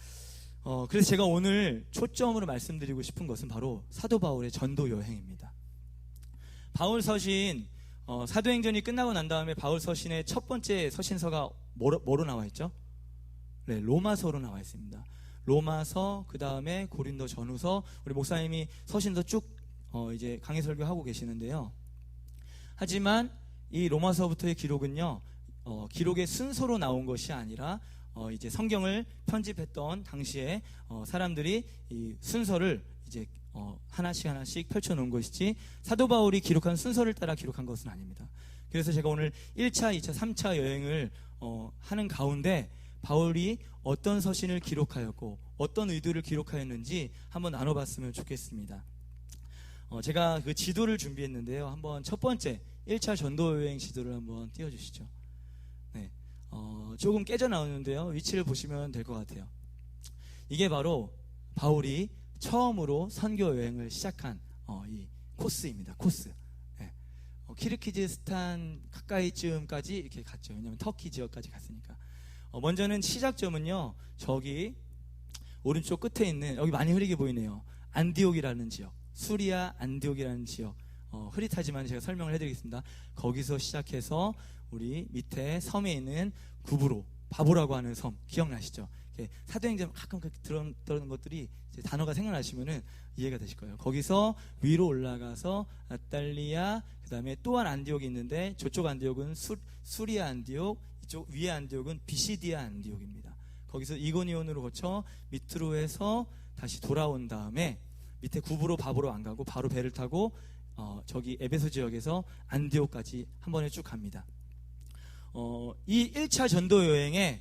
그래서 제가 오늘 초점으로 말씀드리고 싶은 것은 바로 사도 바울의 전도 여행입니다. 바울 서신, 사도행전이 끝나고 난 다음에 바울 서신의 첫 번째 서신서가 뭐로 나와 있죠? 네, 로마서로 나와 있습니다. 로마서, 그 다음에 고린도 전후서, 우리 목사님이 서신서 쭉 이제 강의 설교하고 계시는데요. 하지만 이 로마서부터의 기록은요, 기록의 순서로 나온 것이 아니라 이제 성경을 편집했던 당시에 사람들이 이 순서를 이제 하나씩 펼쳐놓은 것이지 사도 바울이 기록한 순서를 따라 기록한 것은 아닙니다. 그래서 제가 오늘 1차, 2차, 3차 여행을 하는 가운데 바울이 어떤 서신을 기록하였고 어떤 의도를 기록하였는지 한번 나눠봤으면 좋겠습니다. 제가 그 지도를 준비했는데요. 한번 첫 번째 1차 전도 여행 지도를 한번 띄워주시죠. 네, 조금 깨져 나오는데요. 위치를 보시면 될 것 같아요. 이게 바로 바울이 처음으로 선교 여행을 시작한 이 코스입니다. 코스. 네. 키르기즈스탄 가까이쯤까지 이렇게 갔죠. 왜냐하면 터키 지역까지 갔으니까. 먼저는 시작점은요, 저기 오른쪽 끝에 있는, 여기 많이 흐리게 보이네요, 안디옥이라는 지역, 수리아 안디옥이라는 지역. 흐릿하지만 제가 설명을 해드리겠습니다. 거기서 시작해서 우리 밑에 섬에 있는 구브로, 바보라고 하는 섬 기억나시죠? 사도행전 가끔 들었던 것들이 이제 단어가 생각나시면은 이해가 되실 거예요. 거기서 위로 올라가서 아탈리아, 그 다음에 또한 안디옥이 있는데 저쪽 안디옥은 수리아 안디옥, 이쪽 위에 안디옥은 비시디아 안디옥입니다. 거기서 이고니온으로 거쳐 밑으로 해서 다시 돌아온 다음에 밑에 구브로 바보로 안 가고 바로 배를 타고 저기 에베소 지역에서 안디옥까지 한 번에 쭉 갑니다. 이 1차 전도 여행에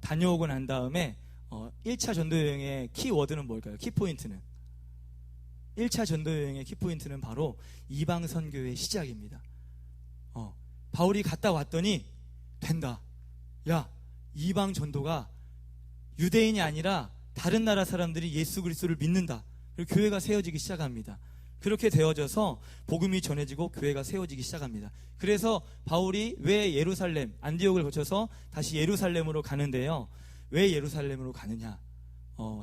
다녀오고 난 다음에 1차 전도 여행의 키워드는 뭘까요? 키포인트는 1차 전도 여행의 키포인트는 바로 이방 선교의 시작입니다. 바울이 갔다 왔더니 된다. 야, 이방 전도가 유대인이 아니라 다른 나라 사람들이 예수 그리스도를 믿는다. 그리고 교회가 세워지기 시작합니다. 그렇게 되어져서 복음이 전해지고 교회가 세워지기 시작합니다. 그래서 바울이 왜 예루살렘, 안디옥을 거쳐서 다시 예루살렘으로 가는데요. 왜 예루살렘으로 가느냐?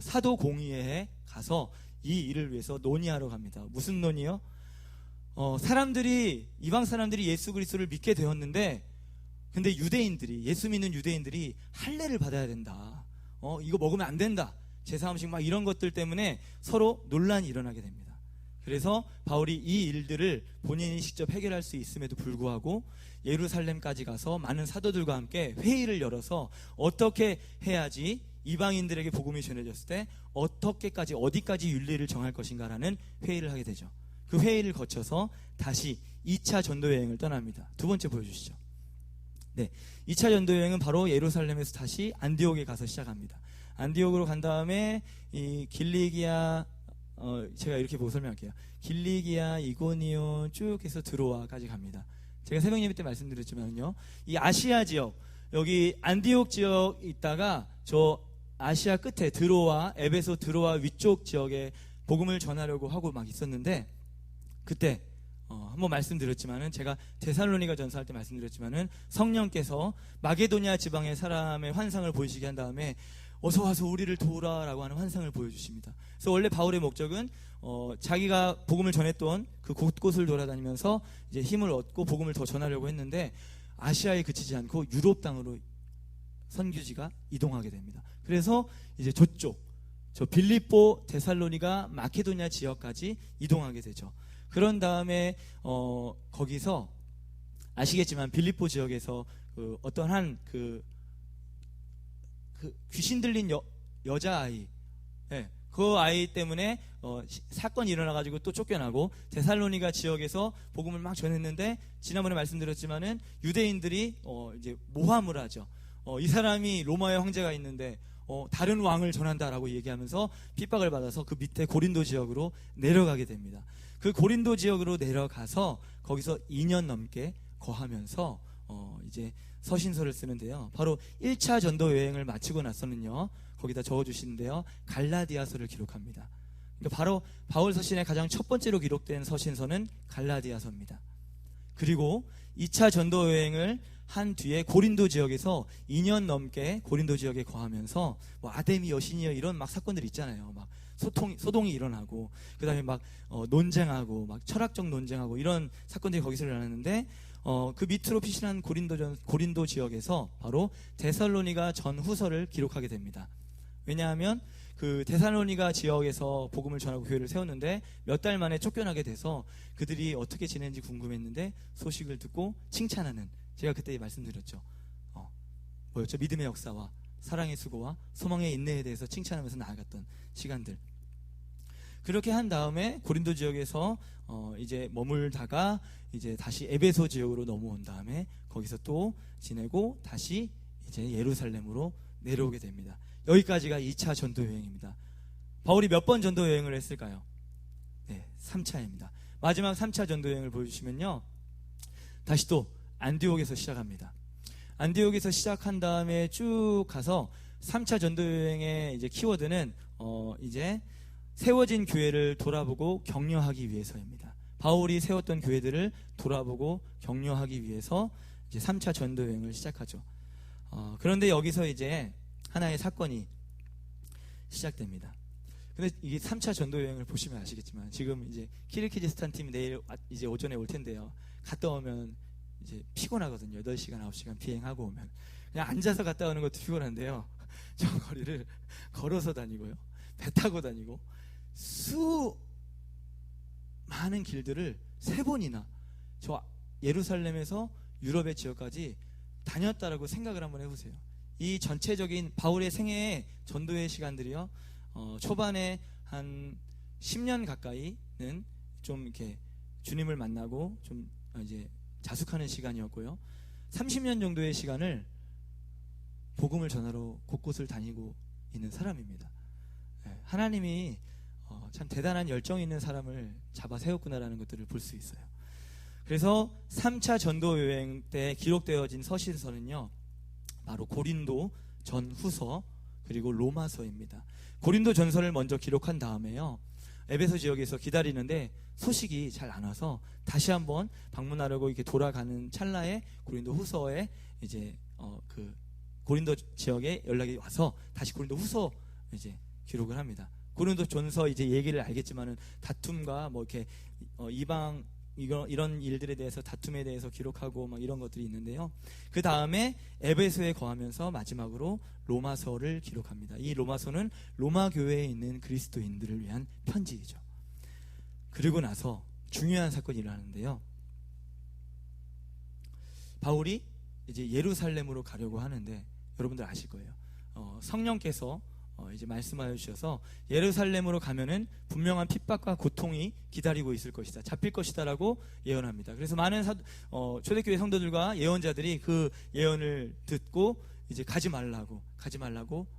사도 공의회에 가서 이 일을 위해서 논의하러 갑니다. 무슨 논의요? 이방 사람들이 예수 그리스도를 믿게 되었는데, 근데 유대인들이, 예수 믿는 유대인들이 할례를 받아야 된다. 이거 먹으면 안 된다. 제사 음식 막 이런 것들 때문에 서로 논란이 일어나게 됩니다. 그래서 바울이 이 일들을 본인이 직접 해결할 수 있음에도 불구하고 예루살렘까지 가서 많은 사도들과 함께 회의를 열어서 어떻게 해야지 이방인들에게 복음이 전해졌을 때 어떻게까지, 어디까지 윤리를 정할 것인가라는 회의를 하게 되죠. 그 회의를 거쳐서 다시 2차 전도 여행을 떠납니다. 두 번째 보여주시죠. 네, 2차 전도 여행은 바로 예루살렘에서 다시 안디옥에 가서 시작합니다. 안디옥으로 간 다음에 이 길리기아, 제가 이렇게 보고 설명할게요. 길리기아, 이고니온 쭉 해서 드로아까지 갑니다. 제가 새벽 예배 때 말씀드렸지만요, 이 아시아 지역, 여기 안디옥 지역 있다가 저 아시아 끝에 드로아, 에베소 드로아 위쪽 지역에 복음을 전하려고 하고 막 있었는데, 그때 한번 말씀드렸지만은, 제가 데살로니가 전서할 때 말씀드렸지만은, 성령께서 마게도냐 지방의 사람의 환상을 보이시게 한 다음에 어서 와서 우리를 도우라라고 하는 환상을 보여주십니다. 그래서 원래 바울의 목적은 자기가 복음을 전했던 그 곳곳을 돌아다니면서 이제 힘을 얻고 복음을 더 전하려고 했는데, 아시아에 그치지 않고 유럽 땅으로 선교지가 이동하게 됩니다. 그래서 이제 저 빌립보, 데살로니가, 마케도냐 지역까지 이동하게 되죠. 그런 다음에 거기서 아시겠지만 빌립보 지역에서 어떤 한 그 귀신 들린 여자아이, 네, 그 아이 때문에 사건이 일어나가지고 또 쫓겨나고, 데살로니가 지역에서 복음을 막 전했는데, 지난번에 말씀드렸지만은 유대인들이 이제 모함을 하죠. 이 사람이 로마의 황제가 있는데 다른 왕을 전한다라고 얘기하면서 핍박을 받아서 그 밑에 고린도 지역으로 내려가게 됩니다. 그 고린도 지역으로 내려가서 거기서 2년 넘게 거하면서 이제 서신서를 쓰는데요. 바로 1차 전도 여행을 마치고 나서는요, 거기다 적어주시는데요, 갈라디아서를 기록합니다. 그러니까 바로 바울 서신의 가장 첫 번째로 기록된 서신서는 갈라디아서입니다. 그리고 2차 전도 여행을 한 뒤에 고린도 지역에서 2년 넘게 고린도 지역에 거하면서 뭐 아데미 여신이여 이런 막 사건들이 있잖아요. 막 소동이 일어나고, 그 다음에 막 논쟁하고, 막 철학적 논쟁하고, 이런 사건들이 거기서 일어났는데, 그 밑으로 피신한 고린도 지역에서 바로 데살로니가 전후서를 기록하게 됩니다. 왜냐하면 그 데살로니가 지역에서 복음을 전하고 교회를 세웠는데 몇 달 만에 쫓겨나게 돼서 그들이 어떻게 지내는지 궁금했는데 소식을 듣고 칭찬하는, 제가 그때 말씀드렸죠. 뭐였죠? 믿음의 역사와 사랑의 수고와 소망의 인내에 대해서 칭찬하면서 나아갔던 시간들. 그렇게 한 다음에 고린도 지역에서 이제 머물다가 이제 다시 에베소 지역으로 넘어온 다음에 거기서 또 지내고 다시 이제 예루살렘으로 내려오게 됩니다. 여기까지가 2차 전도 여행입니다. 바울이 몇 번 전도 여행을 했을까요? 네, 3차입니다. 마지막 3차 전도 여행을 보여주시면요, 다시 또 안디옥에서 시작합니다. 안디옥에서 시작한 다음에 쭉 가서 3차 전도 여행의 이제 키워드는 이제 세워진 교회를 돌아보고 격려하기 위해서입니다. 바울이 세웠던 교회들을 돌아보고 격려하기 위해서 이제 3차 전도 여행을 시작하죠. 그런데 여기서 이제 하나의 사건이 시작됩니다. 근데 이게 3차 전도 여행을 보시면 아시겠지만 지금 이제 키르기즈스탄 팀이 내일 이제 오전에 올 텐데요. 갔다 오면 이제 피곤하거든요. 8시간, 9시간 비행하고 오면 그냥 앉아서 갔다 오는 것도 피곤한데요. 저 거리를 걸어서 다니고요, 배 타고 다니고 많은 길들을 3번이나 저 예루살렘에서 유럽의 지역까지 다녔다라고 생각을 한번 해보세요. 이 전체적인 바울의 생애의 전도의 시간들이요, 초반에 한 10년 가까이는 좀 이렇게 주님을 만나고 좀 이제 자숙하는 시간이었고요, 30년 정도의 시간을 복음을 전하러 곳곳을 다니고 있는 사람입니다. 하나님이 참 대단한 열정 있는 사람을 잡아 세웠구나라는 것들을 볼 수 있어요. 그래서 3차 전도 여행 때 기록되어진 서신서는요, 바로 고린도 전후서 그리고 로마서입니다. 고린도 전서를 먼저 기록한 다음에요, 에베소 지역에서 기다리는데 소식이 잘 안 와서 다시 한번 방문하려고 이렇게 돌아가는 찰나에 고린도 후서에 이제 그 고린도 지역에 연락이 와서 다시 고린도 후서 이제 기록을 합니다. 고린도 전서 이제 얘기를 알겠지만은 다툼과 뭐 이렇게 이방 이런 일들에 대해서 다툼에 대해서 기록하고 막 이런 것들이 있는데요. 그 다음에 에베소에 거하면서 마지막으로 로마서를 기록합니다. 이 로마서는 로마 교회에 있는 그리스도인들을 위한 편지이죠. 그리고 나서 중요한 사건이 일어나는데요. 바울이 이제 예루살렘으로 가려고 하는데 여러분들 아실 거예요. 성령께서 이제 말씀하여 주셔서 예루살렘으로 가면은 분명한 핍박과 고통이 기다리고 있을 것이다, 잡힐 것이다라고 예언합니다. 그래서 많은 초대교회 성도들과 예언자들이 그 예언을 듣고 이제 가지 말라고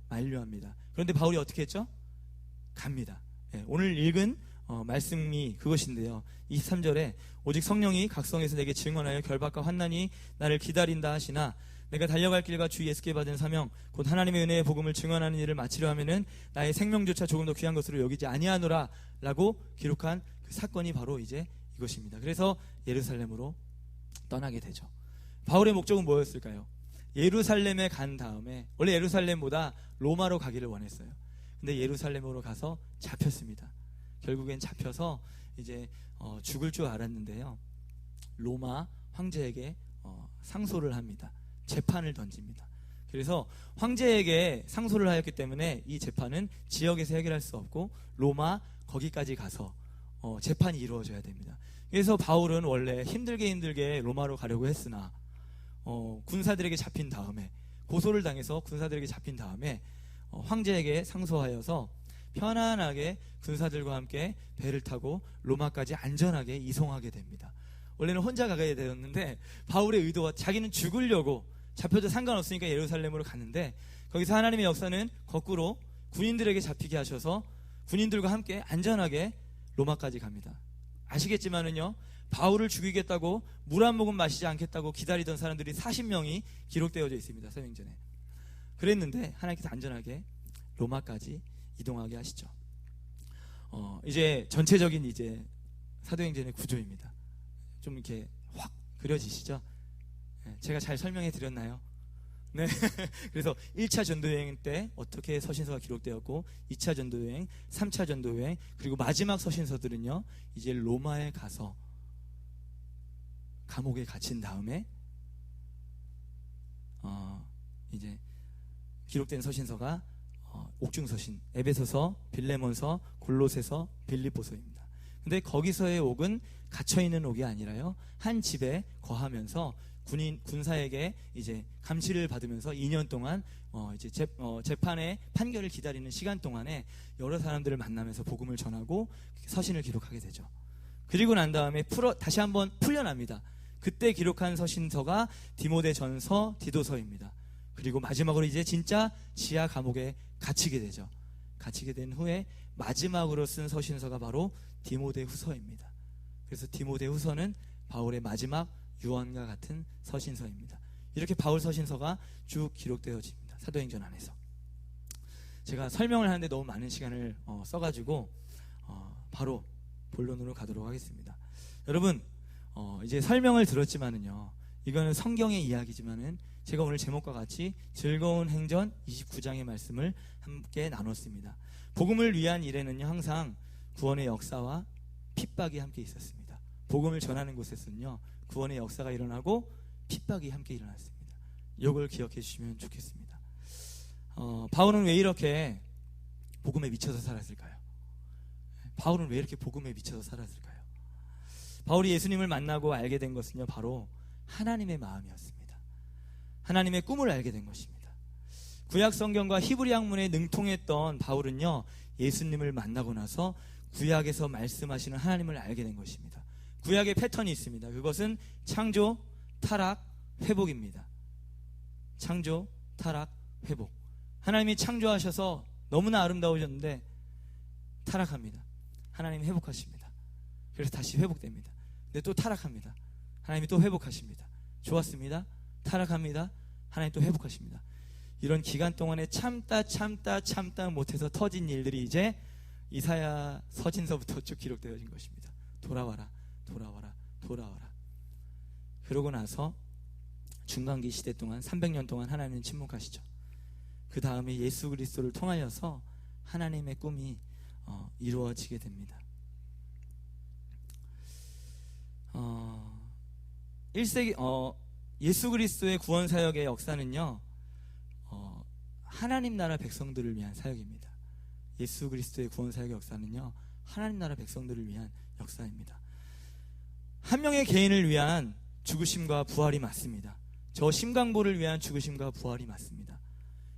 만류합니다. 그런데 바울이 어떻게 했죠? 갑니다. 오늘 읽은 말씀이 그것인데요. 23절에 오직 성령이 각성에서 내게 증언하여 결박과 환난이 나를 기다린다 하시나 내가 달려갈 길과 주 예수께 받은 사명 곧 하나님의 은혜의 복음을 증언하는 일을 마치려 하면은 나의 생명조차 조금 더 귀한 것으로 여기지 아니하노라 라고 기록한 그 사건이 바로 이제 이것입니다. 그래서 예루살렘으로 떠나게 되죠. 바울의 목적은 뭐였을까요? 예루살렘에 간 다음에, 원래 예루살렘보다 로마로 가기를 원했어요. 근데 예루살렘으로 가서 잡혔습니다. 결국엔 잡혀서 이제 죽을 줄 알았는데요, 로마 황제에게 상소를 합니다. 재판을 던집니다. 그래서 황제에게 상소를 하였기 때문에 이 재판은 지역에서 해결할 수 없고 로마 거기까지 가서 재판이 이루어져야 됩니다. 그래서 바울은 원래 힘들게 로마로 가려고 했으나 군사들에게 잡힌 다음에, 고소를 당해서 군사들에게 잡힌 다음에 황제에게 상소하여서 편안하게 군사들과 함께 배를 타고 로마까지 안전하게 이송하게 됩니다. 원래는 혼자 가게 되었는데 바울의 의도와 자기는 죽으려고 잡혀도 상관없으니까 예루살렘으로 갔는데 거기서 하나님의 역사는 거꾸로 군인들에게 잡히게 하셔서 군인들과 함께 안전하게 로마까지 갑니다. 아시겠지만은요, 바울을 죽이겠다고 물 한 모금 마시지 않겠다고 기다리던 사람들이 40명이 기록되어져 있습니다. 사도행전에. 그랬는데 하나님께서 안전하게 로마까지 이동하게 하시죠. 이제 전체적인 이제 사도행전의 구조입니다. 좀 이렇게 확 그려지시죠? 제가 잘 설명해 드렸나요? 네. 그래서 1차 전도여행 때 어떻게 서신서가 기록되었고 2차 전도여행, 3차 전도여행, 그리고 마지막 서신서들은요 이제 로마에 가서 감옥에 갇힌 다음에 이제 기록된 서신서가 옥중서신, 에베소서, 빌레몬서, 골로새서, 빌립보서입니다. 근데 거기서의 옥은 갇혀있는 옥이 아니라요, 한 집에 거하면서 군사에게 이제 감시를 받으면서 2년 동안 이제 재판의 판결을 기다리는 시간 동안에 여러 사람들을 만나면서 복음을 전하고 서신을 기록하게 되죠. 그리고 난 다음에 다시 한번 풀려납니다. 그때 기록한 서신서가 디모데전서, 디도서입니다. 그리고 마지막으로 이제 진짜 지하 감옥에 갇히게 되죠. 갇히게 된 후에 마지막으로 쓴 서신서가 바로 디모데후서입니다. 그래서 디모데후서는 바울의 마지막 유언과 같은 서신서입니다. 이렇게 바울 서신서가 쭉 기록되어집니다. 사도행전 안에서. 제가 설명을 하는데 너무 많은 시간을 써가지고 바로 본론으로 가도록 하겠습니다. 여러분, 이제 설명을 들었지만은요, 이거는 성경의 이야기지만은 제가 오늘 제목과 같이 즐거운 행전 29장의 말씀을 함께 나눴습니다. 복음을 위한 일에는요, 항상 구원의 역사와 핍박이 함께 있었습니다. 복음을 전하는 곳에서는요, 구원의 역사가 일어나고 핍박이 함께 일어났습니다. 이걸 기억해 주시면 좋겠습니다. 바울은 왜 이렇게 복음에 미쳐서 살았을까요? 바울은 왜 이렇게 복음에 미쳐서 살았을까요? 바울이 예수님을 만나고 알게 된 것은요, 바로 하나님의 마음이었습니다. 하나님의 꿈을 알게 된 것입니다. 구약 성경과 히브리 학문에 능통했던 바울은요, 예수님을 만나고 나서 구약에서 말씀하시는 하나님을 알게 된 것입니다. 구약의 패턴이 있습니다. 그것은 창조, 타락, 회복입니다. 창조, 타락, 회복. 하나님이 창조하셔서 너무나 아름다우셨는데 타락합니다. 하나님이 회복하십니다. 그래서 다시 회복됩니다. 근데 또 타락합니다. 하나님이 또 회복하십니다. 좋았습니다. 타락합니다. 하나님 또 회복하십니다. 이런 기간 동안에 참다 못해서 터진 일들이 이제 이사야 서신서부터 쭉 기록되어진 것입니다. 돌아와라, 돌아와라, 돌아와라. 그러고 나서 중간기 시대 동안 300년 동안 하나님은 침묵하시죠. 그 다음에 예수 그리스도를 통하여서 하나님의 꿈이 이루어지게 됩니다. 1세기 예수 그리스도의 구원 사역의 역사는요, 하나님 나라 백성들을 위한 사역입니다. 예수 그리스도의 구원 사역의 역사는요, 하나님 나라 백성들을 위한 역사입니다. 한 명의 개인을 위한 죽으심과 부활이 맞습니다. 저 심강보를 위한 죽으심과 부활이 맞습니다.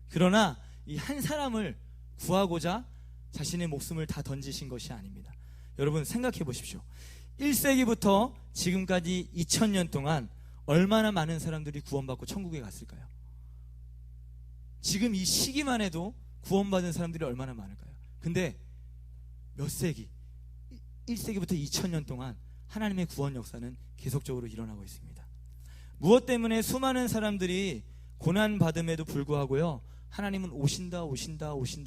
그러나 이 한 사람을 구하고자 자신의 목숨을 다 던지신 것이 아닙니다. 여러분 생각해 보십시오. 1세기부터 지금까지 2000년 동안 얼마나 많은 사람들이 구원받고 천국에 갔을까요? 지금 이 시기만 해도 구원받은 사람들이 얼마나 많을까요? 근데 몇 세기, 1세기부터 2000년 동안 하나님의 구원 역사는 계속적으로 일어나고 있습니다. 무엇 때문에 수많은 사람들이 고난받음에도 불구하고요, 하나님은 오신다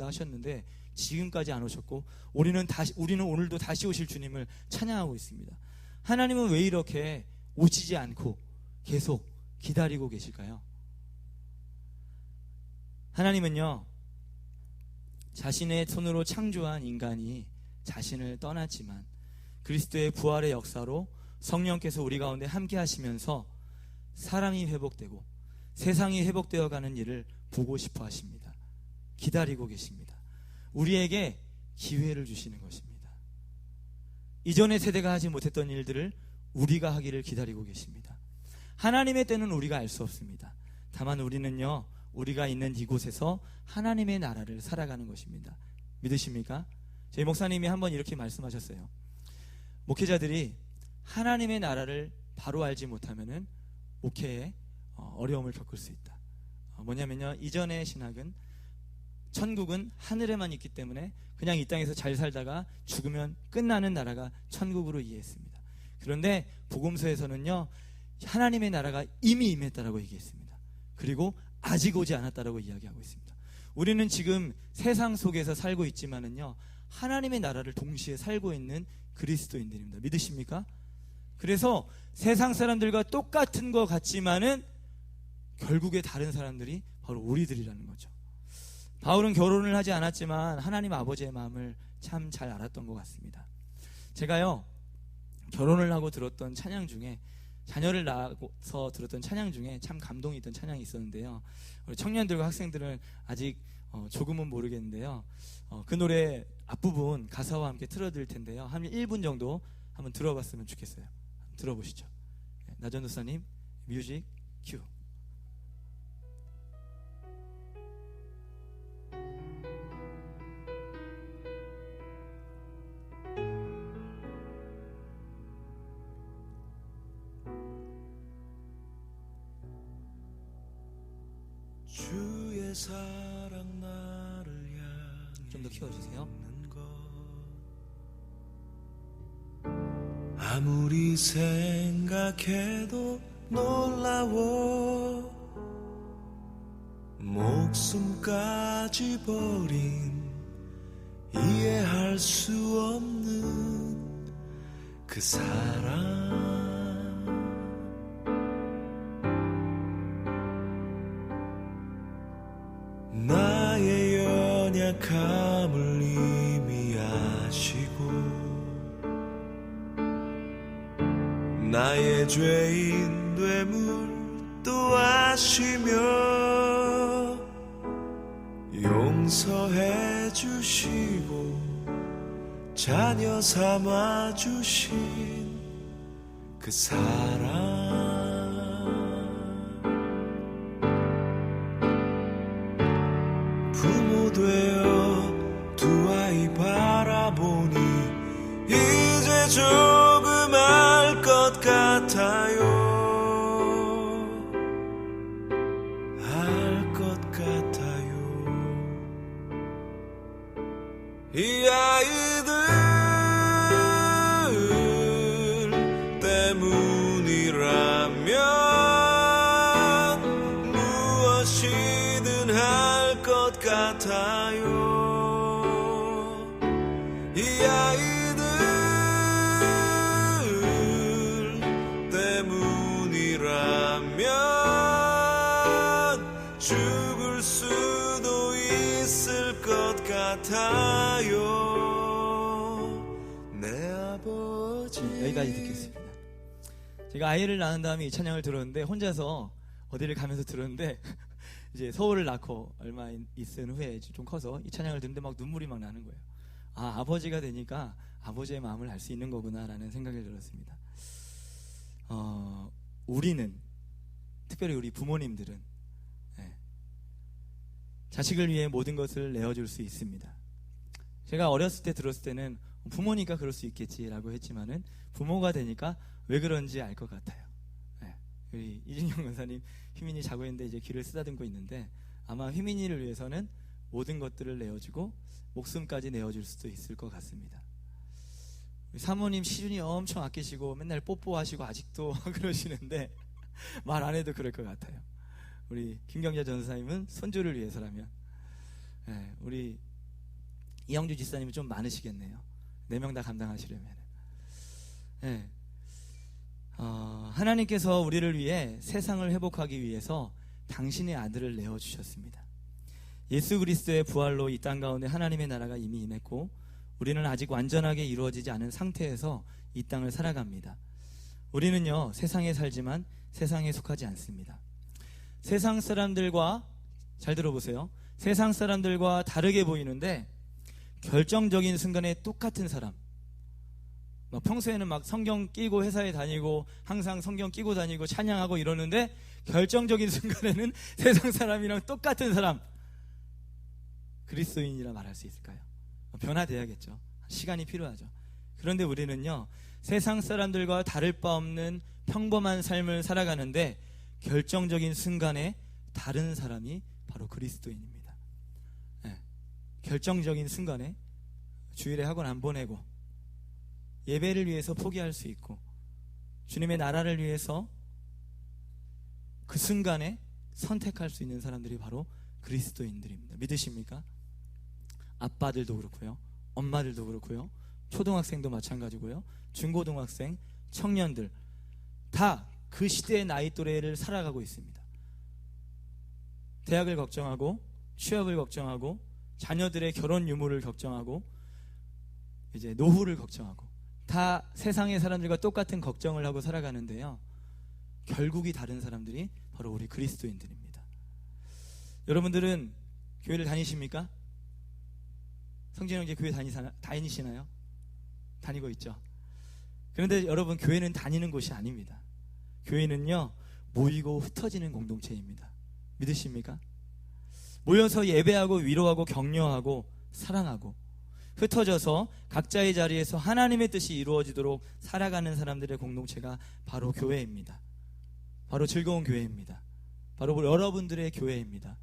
하셨는데 지금까지 안 오셨고 우리는 오늘도 다시 오실 주님을 찬양하고 있습니다. 하나님은 왜 이렇게 오시지 않고 계속 기다리고 계실까요? 하나님은요, 자신의 손으로 창조한 인간이 자신을 떠났지만 그리스도의 부활의 역사로 성령께서 우리 가운데 함께 하시면서 사람이 회복되고 세상이 회복되어 가는 일을 보고 싶어 하십니다. 기다리고 계십니다. 우리에게 기회를 주시는 것입니다. 이전의 세대가 하지 못했던 일들을 우리가 하기를 기다리고 계십니다. 하나님의 때는 우리가 알 수 없습니다. 다만 우리는요, 우리가 있는 이곳에서 하나님의 나라를 살아가는 것입니다. 믿으십니까? 저희 목사님이 한번 이렇게 말씀하셨어요. 목회자들이 하나님의 나라를 바로 알지 못하면은 목회에 어려움을 겪을 수 있다. 뭐냐면요, 이전의 신학은 천국은 하늘에만 있기 때문에 그냥 이 땅에서 잘 살다가 죽으면 끝나는 나라가 천국으로 이해했습니다. 그런데 복음서에서는요, 하나님의 나라가 이미 임했다라고 얘기했습니다. 그리고 아직 오지 않았다라고 이야기하고 있습니다. 우리는 지금 세상 속에서 살고 있지만은요, 하나님의 나라를 동시에 살고 있는 그리스도인들입니다. 믿으십니까? 그래서 세상 사람들과 똑같은 것 같지만은 결국에 다른 사람들이 바로 우리들이라는 거죠. 바울은 결혼을 하지 않았지만 하나님 아버지의 마음을 참 잘 알았던 것 같습니다. 제가요, 결혼을 하고 들었던 찬양 중에, 자녀를 낳아서 들었던 찬양 중에 참 감동이 있던 찬양이 있었는데요, 우리 청년들과 학생들은 아직 조금은 모르겠는데요. 그 노래 앞부분 가사와 함께 틀어드릴 텐데요. 한 1분 정도 한번 들어봤으면 좋겠어요. 들어보시죠. 나전도사님 뮤직 큐. 주의 사랑 나를 향해 좀 더 키워주세요. 아무리 생각해도 놀라워 목숨까지 버린 이해할 수 없는 그 사랑 나의 연약함을 이미 아시고 나의 죄인 됨을 또 아시며 용서해 주시고 자녀 삼아 주신 그 사랑 부모 되어 두 아이 바라보니 이제 조금 알 것 같아요. 알 것 같아요. 이 아이들 때문이라면 무엇이든 할 것 같아요. 이 아이들 때문이라면 죽을 수도 있을 것 같아요. 내 아버지. 여기까지 듣겠습니다. 제가 아이를 낳은 다음에 이 찬양을 들었는데 혼자서 어디를 가면서 들었는데 이제 서울을 낳고 얼마 있은 후에 좀 커서 이 찬양을 듣는데 막 눈물이 막 나는 거예요. 아, 아버지가 되니까 아버지의 마음을 알 수 있는 거구나라는 생각이 들었습니다. 우리는, 특별히 우리 부모님들은 자식을 위해 모든 것을 내어줄 수 있습니다. 제가 어렸을 때 들었을 때는 부모니까 그럴 수 있겠지라고 했지만은 부모가 되니까 왜 그런지 알 것 같아요. 우리 이진영 권사님 휘민이 자고 있는데 이제 귀를 쓰다듬고 있는데 아마 휘민이를 위해서는 모든 것들을 내어주고 목숨까지 내어줄 수도 있을 것 같습니다. 우리 사모님 시준이 엄청 아끼시고 맨날 뽀뽀하시고 아직도 그러시는데 말 안 해도 그럴 것 같아요. 우리 김경자 전사님은 손주를 위해서라면, 우리 이영주 지사님은 좀 많으시겠네요. 4명 다 감당하시려면. 하나님께서 우리를 위해 세상을 회복하기 위해서 당신의 아들을 내어주셨습니다. 예수 그리스도의 부활로 이 땅 가운데 하나님의 나라가 이미 임했고 우리는 아직 완전하게 이루어지지 않은 상태에서 이 땅을 살아갑니다. 우리는요, 세상에 살지만 세상에 속하지 않습니다. 세상 사람들과, 잘 들어보세요, 세상 사람들과 다르게 보이는데 결정적인 순간에 똑같은 사람, 막 평소에는 막 성경 끼고 회사에 다니고 항상 성경 끼고 다니고 찬양하고 이러는데 결정적인 순간에는 세상 사람이랑 똑같은 사람, 그리스도인이라 말할 수 있을까요? 변화돼야겠죠. 시간이 필요하죠. 그런데 우리는요, 세상 사람들과 다를 바 없는 평범한 삶을 살아가는데 결정적인 순간에 다른 사람이 바로 그리스도인입니다. 결정적인 순간에 주일에 학원 안 보내고 예배를 위해서 포기할 수 있고 주님의 나라를 위해서 그 순간에 선택할 수 있는 사람들이 바로 그리스도인들입니다. 믿으십니까? 아빠들도 그렇고요, 엄마들도 그렇고요, 초등학생도 마찬가지고요, 중고등학생, 청년들 다 그 시대의 나이 또래를 살아가고 있습니다. 대학을 걱정하고 취업을 걱정하고 자녀들의 결혼 유무를 걱정하고 이제 노후를 걱정하고 다 세상의 사람들과 똑같은 걱정을 하고 살아가는데요, 결국이 다른 사람들이 바로 우리 그리스도인들입니다. 여러분들은 교회를 다니십니까? 성진 형제 교회 다니시나요? 다니고 있죠. 그런데 여러분, 교회는 다니는 곳이 아닙니다. 교회는요, 모이고 흩어지는 공동체입니다. 믿으십니까? 모여서 예배하고 위로하고 격려하고 사랑하고 흩어져서 각자의 자리에서 하나님의 뜻이 이루어지도록 살아가는 사람들의 공동체가 바로 교회입니다. 바로 즐거운 교회입니다. 바로 여러분들의 교회입니다.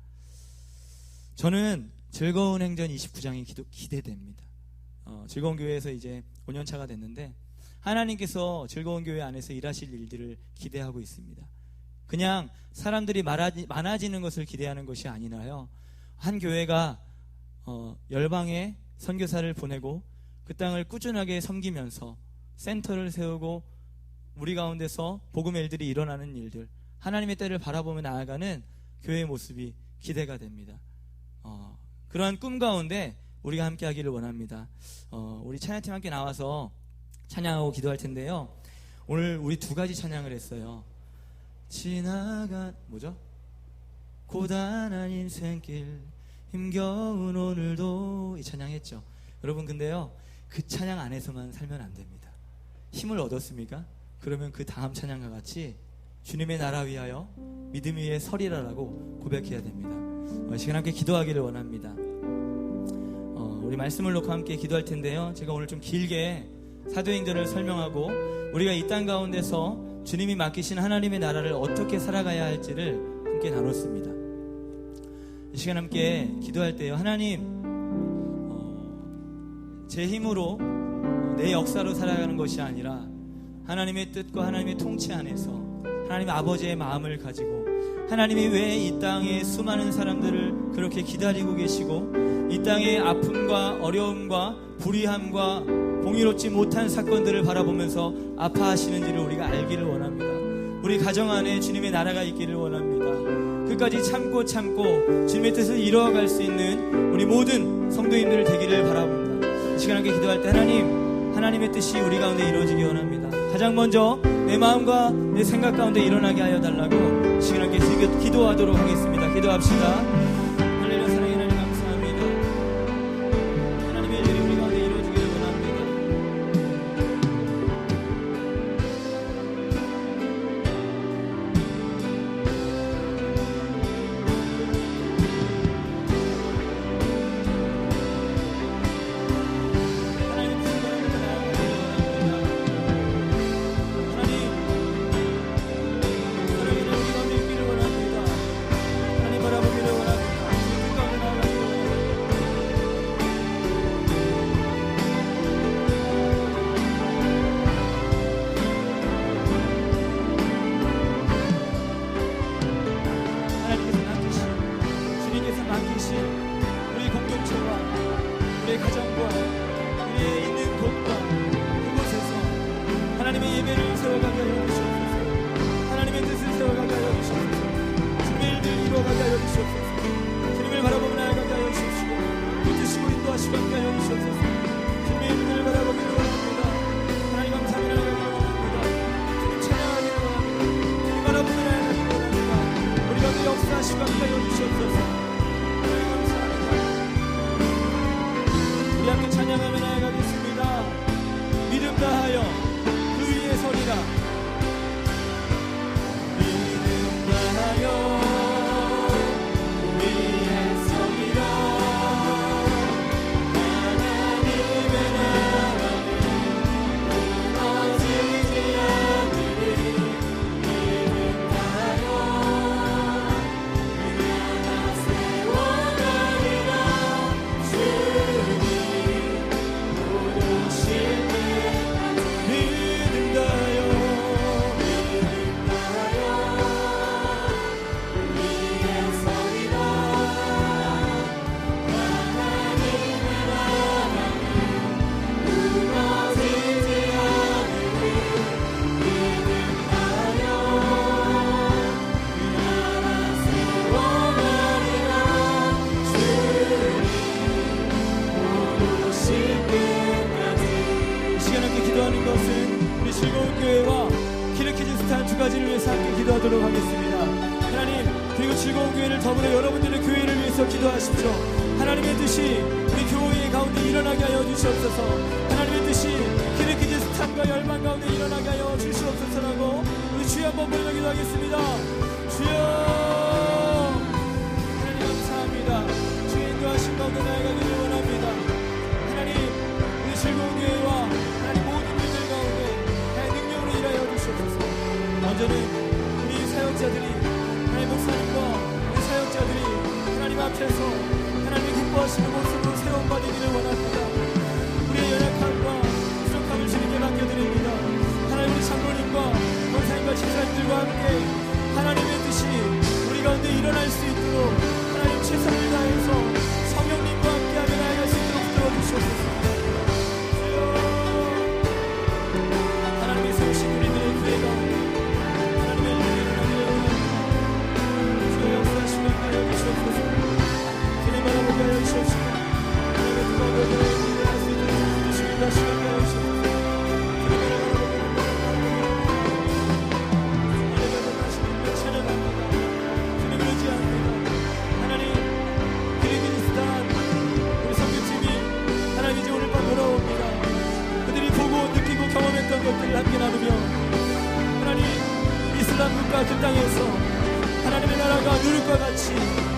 저는 즐거운 행전 29장이 기대됩니다. 즐거운 교회에서 이제 5년차가 됐는데 하나님께서 즐거운 교회 안에서 일하실 일들을 기대하고 있습니다. 그냥 사람들이 많아지는 것을 기대하는 것이 아니라요, 한 교회가 열방에 선교사를 보내고 그 땅을 꾸준하게 섬기면서 센터를 세우고 우리 가운데서 복음의 일들이 일어나는 일들, 하나님의 때를 바라보며 나아가는 교회의 모습이 기대가 됩니다. 그러한 꿈 가운데 우리가 함께 하기를 원합니다. 우리 찬양팀 함께 나와서 찬양하고 기도할 텐데요, 오늘 우리 두 가지 찬양을 했어요. 지나간 고단한 인생길 힘겨운 오늘도, 이 찬양했죠. 여러분, 근데요, 그 찬양 안에서만 살면 안 됩니다. 힘을 얻었습니까? 그러면 그 다음 찬양과 같이 주님의 나라 위하여 믿음 위에 서리라라고 고백해야 됩니다. 이 시간 함께 기도하기를 원합니다. 우리 말씀을 놓고 함께 기도할 텐데요, 제가 오늘 좀 길게 사도행전을 설명하고 우리가 이 땅 가운데서 주님이 맡기신 하나님의 나라를 어떻게 살아가야 할지를 함께 나눴습니다. 이 시간 함께 기도할 때요, 하나님, 제 힘으로 내 역사로 살아가는 것이 아니라 하나님의 뜻과 하나님의 통치 안에서 하나님 아버지의 마음을 가지고 하나님이 왜 이 땅에 수많은 사람들을 그렇게 기다리고 계시고 이 땅의 아픔과 어려움과 불의함과 공의롭지 못한 사건들을 바라보면서 아파하시는지를 우리가 알기를 원합니다. 우리 가정 안에 주님의 나라가 있기를 원합니다. 끝까지 참고 주님의 뜻을 이루어갈 수 있는 우리 모든 성도님들 되기를 바라봅니다. 이 시간 함께 기도할 때 하나님의 뜻이 우리 가운데 이루어지기 원합니다. 가장 먼저 내 마음과 내 생각 가운데 일어나게 하여 달라고 이 시간 함께 기도하도록 하겠습니다. 기도합시다. 할렐루야. 사랑의 하나님 감사합니다. 하나님의 일들이 우리 가운데 이루어지기를 원합니다. 하나님 뜻을 바라보며 나아가기를 원합니다. 하나님, 우리 가운데 있기를 원합니다. 하나님 바라보기를 원합니다. 주님 가운데 나아가기를 주님께서 맡기신 우리 공동체와 우리의 가정과 우리의 있는 곳과 그곳에서 하나님의 예배를 세워가게 하여 주시옵소서. 하나님의 뜻을 세워가게 하여 주시옵소서. 주님의 일들을 이루어가게 하여 주시옵소서. 주님을 바라보며 나아가게 하여 주시옵시고 붙드시고 인도하시고 함께 하여 주시옵소서. 주님의 일들을 바라보기를 원합니다. 하나님 감사하며 나아가기를 원합니다. 주님 찬양하기를 원합니다. 주님 바라보며 나아가기를 원합니다. 우리 가운데 역사하시고 함께 하여 주시옵소서. 하나님 감사합니다. 우리 함께 찬양하며 나아가겠습니다. 믿음 다하여 그 위에 서리라. 믿음 다하여 그 위에 서리라. 하나님의 나라는 무너지지 않으리. 믿음 다하여 그 나라 세워가리라. 주님 오실 때까지 믿음 다하여 위에 서리라. 하나님의 나라는 무너지지 않으리. 믿음 다하여 그 나라 세워가리라. 주님 오실 때까지. 이 시간 함께 기도하는 것은 우리 즐거운 교회와 키르키즈스탄 두 가지를 위해서 함께 기도하도록 하겠습니다. 하나님, 그리고 즐거운 교회를 더불어 여러분들의 교회를 위해서 기도하십시오. 하나님의 뜻이 우리 교회 가운데 일어나게 하여 주시옵소서. 하나님의 뜻이 키르기즈스탄과 열방 가운데 일어나게 하여 주시옵소서라고 우리 주여 한번 부르며 기도하겠습니다. 주여 하나님 감사합니다. 주의 인도하신 가운데 나아가기를 원합니다. 하나님 우리 즐거운 교회와 하나님 모든 일들 가운데 하나님 능력으로 일하여 주시옵소서. 먼저는 우리 사역자들이 하나님 목사님과 우리 사역자들이 하나님 앞에서 하나님의 기뻐하시는 모습으로 세움받기를 원합니다. 우리의 연약함과 부족함을 주님께 맡겨드립니다. 하나님 우리 장로님과 권사님과 집사님들과 함께 하나님의 뜻이 우리 가운데 일어날 수 있도록 하나님 최선을 다해서 성령님과 함께하며 나아갈 수 있도록 도와주시옵소서. 하나님의 세우신 우리들의 교회 가운데 하나님의 일을 일어나기를 원합니다. 주의 역사하시며 하여 주시옵소서. 주님 바라보게 하여 주시옵시고 하나님의 뜨거운 여전의 일을 할 수 있도록 주님 다시 함께 하여 주시옵소서. 경험했던 것들을 함께 나누며 하나님 이슬람 국가 그 땅에서 하나님의 나라가 누룩과 같이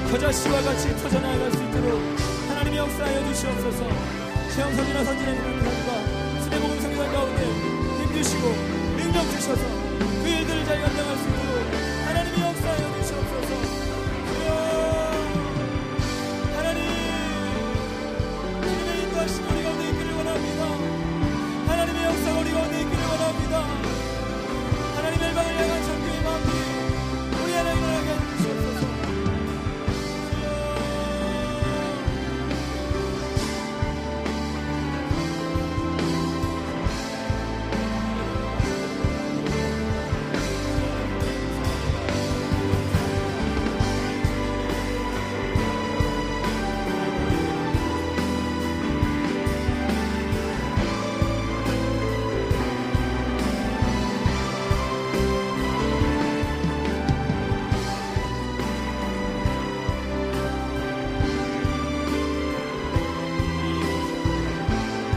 겨자씨와 같이 터져나갈 수 있도록 하나님의 역사하여 주시옵소서. 최영선이나 선진의 사람과 수대복음 성교단 가운데 힘주시고 능력 주셔서 그 일들을 잘 감당할 수 있도록 하나님의 역사하여 주시옵소서. 하나님 주님의 인도하신 우리 가운데 있기를 원합니다. 하나님의 역사가 우리 가운데 있기를 원합니다. 하나님 열방을 향한 전교의 마음이 우리 안에 일어나게 해주시옵소서.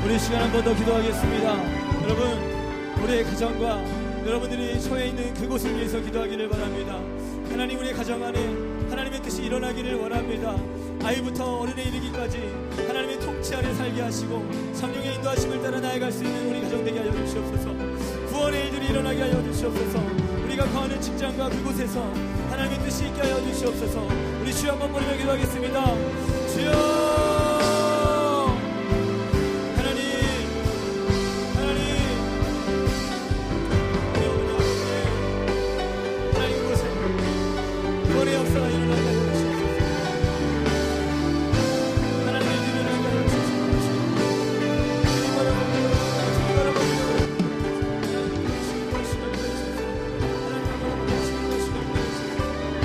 우리 시간 한 번 더 기도하겠습니다. 여러분 우리의 가정과 여러분들이 처해 있는 그곳을 위해서 기도하기를 바랍니다. 하나님 우리의 가정 안에 하나님의 뜻이 일어나기를 원합니다. 아이부터 어른에 이르기까지 하나님의 통치 아래 살게 하시고 성령의 인도하심을 따라 나아갈 수 있는 우리 가정 되게 하여 주시옵소서. 구원의 일들이 일어나게 하여 주시옵소서. 우리가 거하는 직장과 그곳에서 하나님의 뜻이 있게 하여 주시옵소서. 우리 주여 한번 부르며 기도하겠습니다. 주여 역사가 일어나게 하여 주시옵소서. 하나님의 일이 일어나게 하여 주시옵소서. 주님 바라보며 주님 바라보며 주님과 시간 되시옵소서. 하나님 바라보며 주님과 시간 되시옵소서.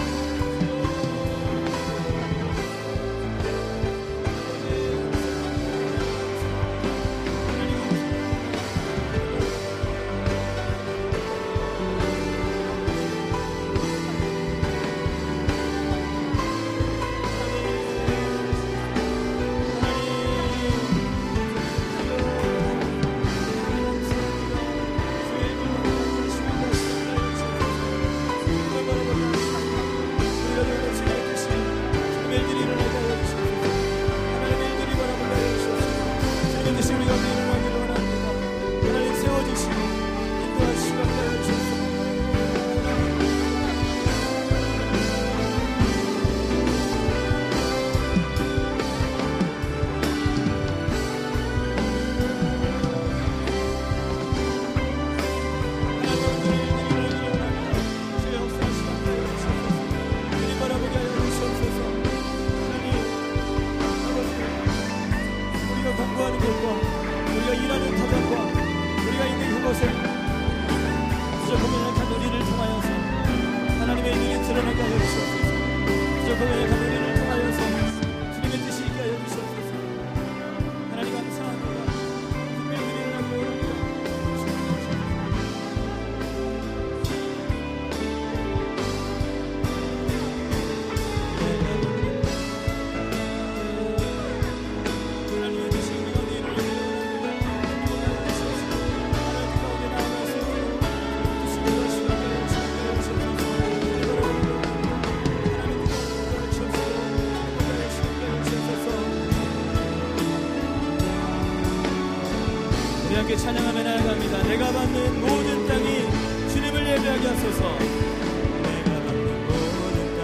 함께 찬양하며 나아갑니다. 내가 받는 모든 땅이 주님을 예배하게 하소서. 내가 받는 모든 땅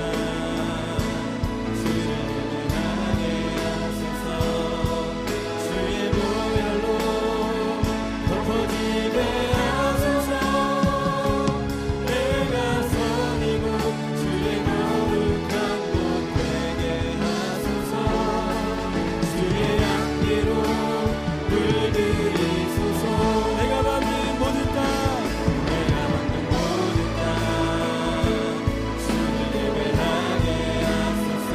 주를 예배하게 하소서. 주의 보혈로 덮어지게 하소서. 내가 선이고 주의 거룩한 곳 되게 하소서. 주의 향기로 물들이소서. 내가 받는 모든 땅 내가 받는 모든 땅 주를 예배하게 하소서.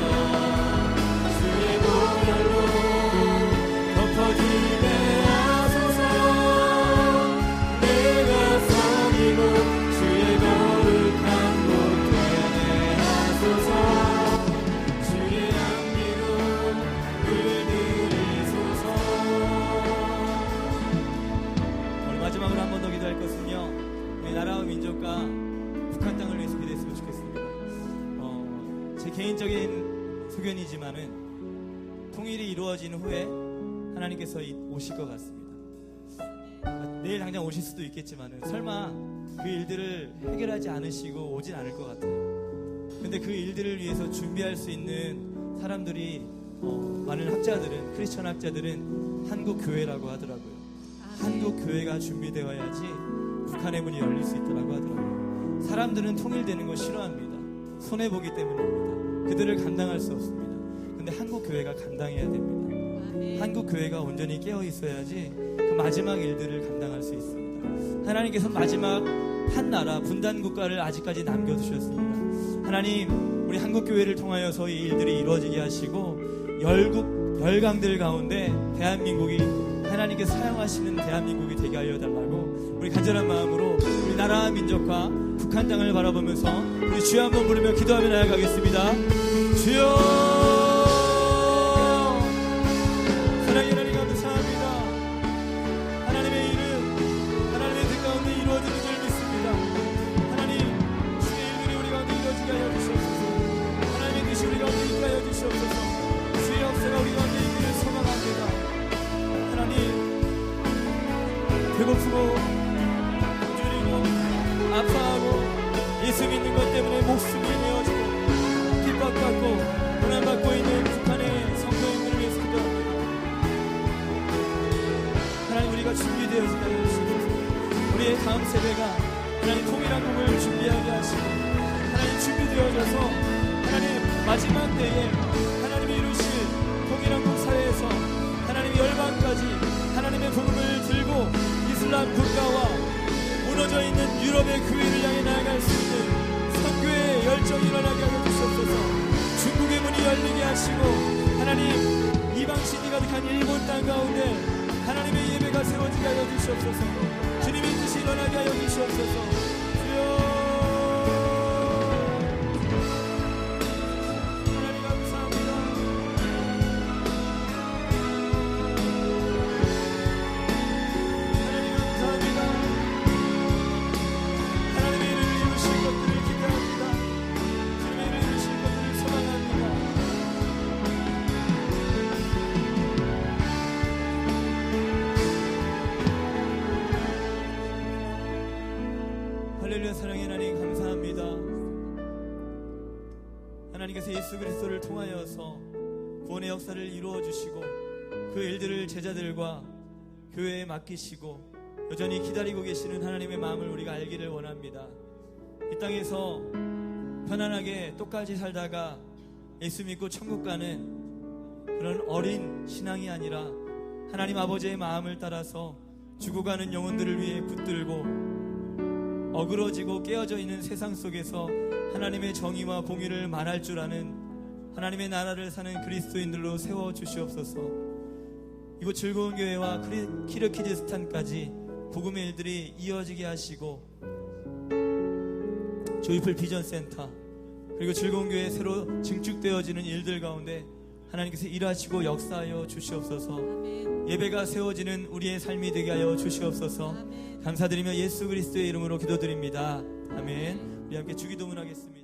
주의 보혈로 덮어지게 하소서. 내가 선이고 주의 거룩한 곳 되게 하소서. 주의 향기로 물들이소서. 오늘 마지막으로 한 번 더 기도할 것은요, 우리 나라와 민족과 북한 땅을 위해서 기도했으면 좋겠습니다. 제 개인적인 소견이지만은 통일이 이루어진 후에 하나님께서 오실 것 같습니다. 내일 당장 오실 수도 있겠지만은 설마 그 일들을 해결하지 않으시고 오진 않을 것 같아요. 근데 그 일들을 위해서 준비할 수 있는 사람들이 많은 학자들은, 크리스천 학자들은 한국 교회라고 하더라고요. 한국 교회가 준비되어야지 북한의 문이 열릴 수 있다고 하더라고요. 사람들은 통일되는 거 싫어합니다. 손해보기 때문입니다. 그들을 감당할 수 없습니다. 근데 한국 교회가 감당해야 됩니다. 한국 교회가 온전히 깨어 있어야지 그 마지막 일들을 감당할 수 있습니다. 하나님께서 마지막 한 나라 분단 국가를 아직까지 남겨두셨습니다. 하나님, 우리 한국 교회를 통하여서 이 일들이 이루어지게 하시고 열강들 가운데 대한민국이 하나님께서 사용하시는 대한민국이 되게 하여 달라고 우리 간절한 마음으로 우리 나라와 민족과 북한 땅을 바라보면서 우리 주여 한번 부르며 기도하며 나아가겠습니다. 주여, 사랑의 하나님 감사합니다. 하나님의 일은 하나님의 뜻 가운데 이루어지는 줄 믿습니다. 하나님, 주의 일들이 우리 가운데 이루어지게 하여 주시옵소서. 하나님의 뜻이 우리 가운데 있게 하여 주시옵소서. 주의 역사가 우리 가운데 있기를 소망합니다. 하나님, 배고프고 줄이고 아파하고 예수 믿는 것 때문에 목숨이 내어지고 핍박받고 고난받고 있는 북한의 성도님들을 위해서 기도합니다. 하나님, 우리가 준비되어지게 하여 주시옵소서. 우리의 다음 세대가 하나님 통일한국을 준비하게 하시고 하나님 준비되어져서 하나님 마지막 때에 하나님이 이루실 통일한국 사회에서 하나님의 열방까지 하나님의 복음을 들고 이슬람 국가와 무너져 있는 유럽의 교회를 향해 나아갈 수 있는 선교의 열정이 일어나게 하여 주시옵소서. 중국의 문이 열리게 하시고 하나님 이방신이 가득한 일본 땅 가운데 하나님의 예배가 세워지게 하여 주시옵소서. 주님의 뜻이 일어나게 하여 주시옵소서. 주여, 하나님 감사합니다. 하나님 감사합니다. 하나님의 일을 이루실 것들을 기대합니다. 주님의 일을 이루실 것들을 소망합니다. 할렐루야. 사랑의 하나님 감사합니다. 하나님께서 예수 그리스도를 통하여서 구원의 역사를 이루어 주시고 그 일들을 제자들과 교회에 맡기시고 여전히 기다리고 계시는 하나님의 마음을 우리가 알기를 원합니다. 이 땅에서 편안하게 똑같이 살다가 예수 믿고 천국 가는 그런 어린 신앙이 아니라 하나님 아버지의 마음을 따라서 죽어가는 영혼들을 위해 붙들고 어그러지고 깨어져 있는 세상 속에서 하나님의 정의와 공의를 말할 줄 아는 하나님의 나라를 사는 그리스도인들로 세워주시옵소서. 이곳 즐거운 교회와 키르기즈스탄까지 복음의 일들이 이어지게 하시고 조이풀 비전센터 그리고 즐거운 교회에 새로 증축되어지는 일들 가운데 하나님께서 일하시고 역사하여 주시옵소서. 예배가 세워지는 우리의 삶이 되게 하여 주시옵소서. 감사드리며 예수 그리스도의 이름으로 기도드립니다. 아멘. 우리 함께 주기도문 하겠습니다.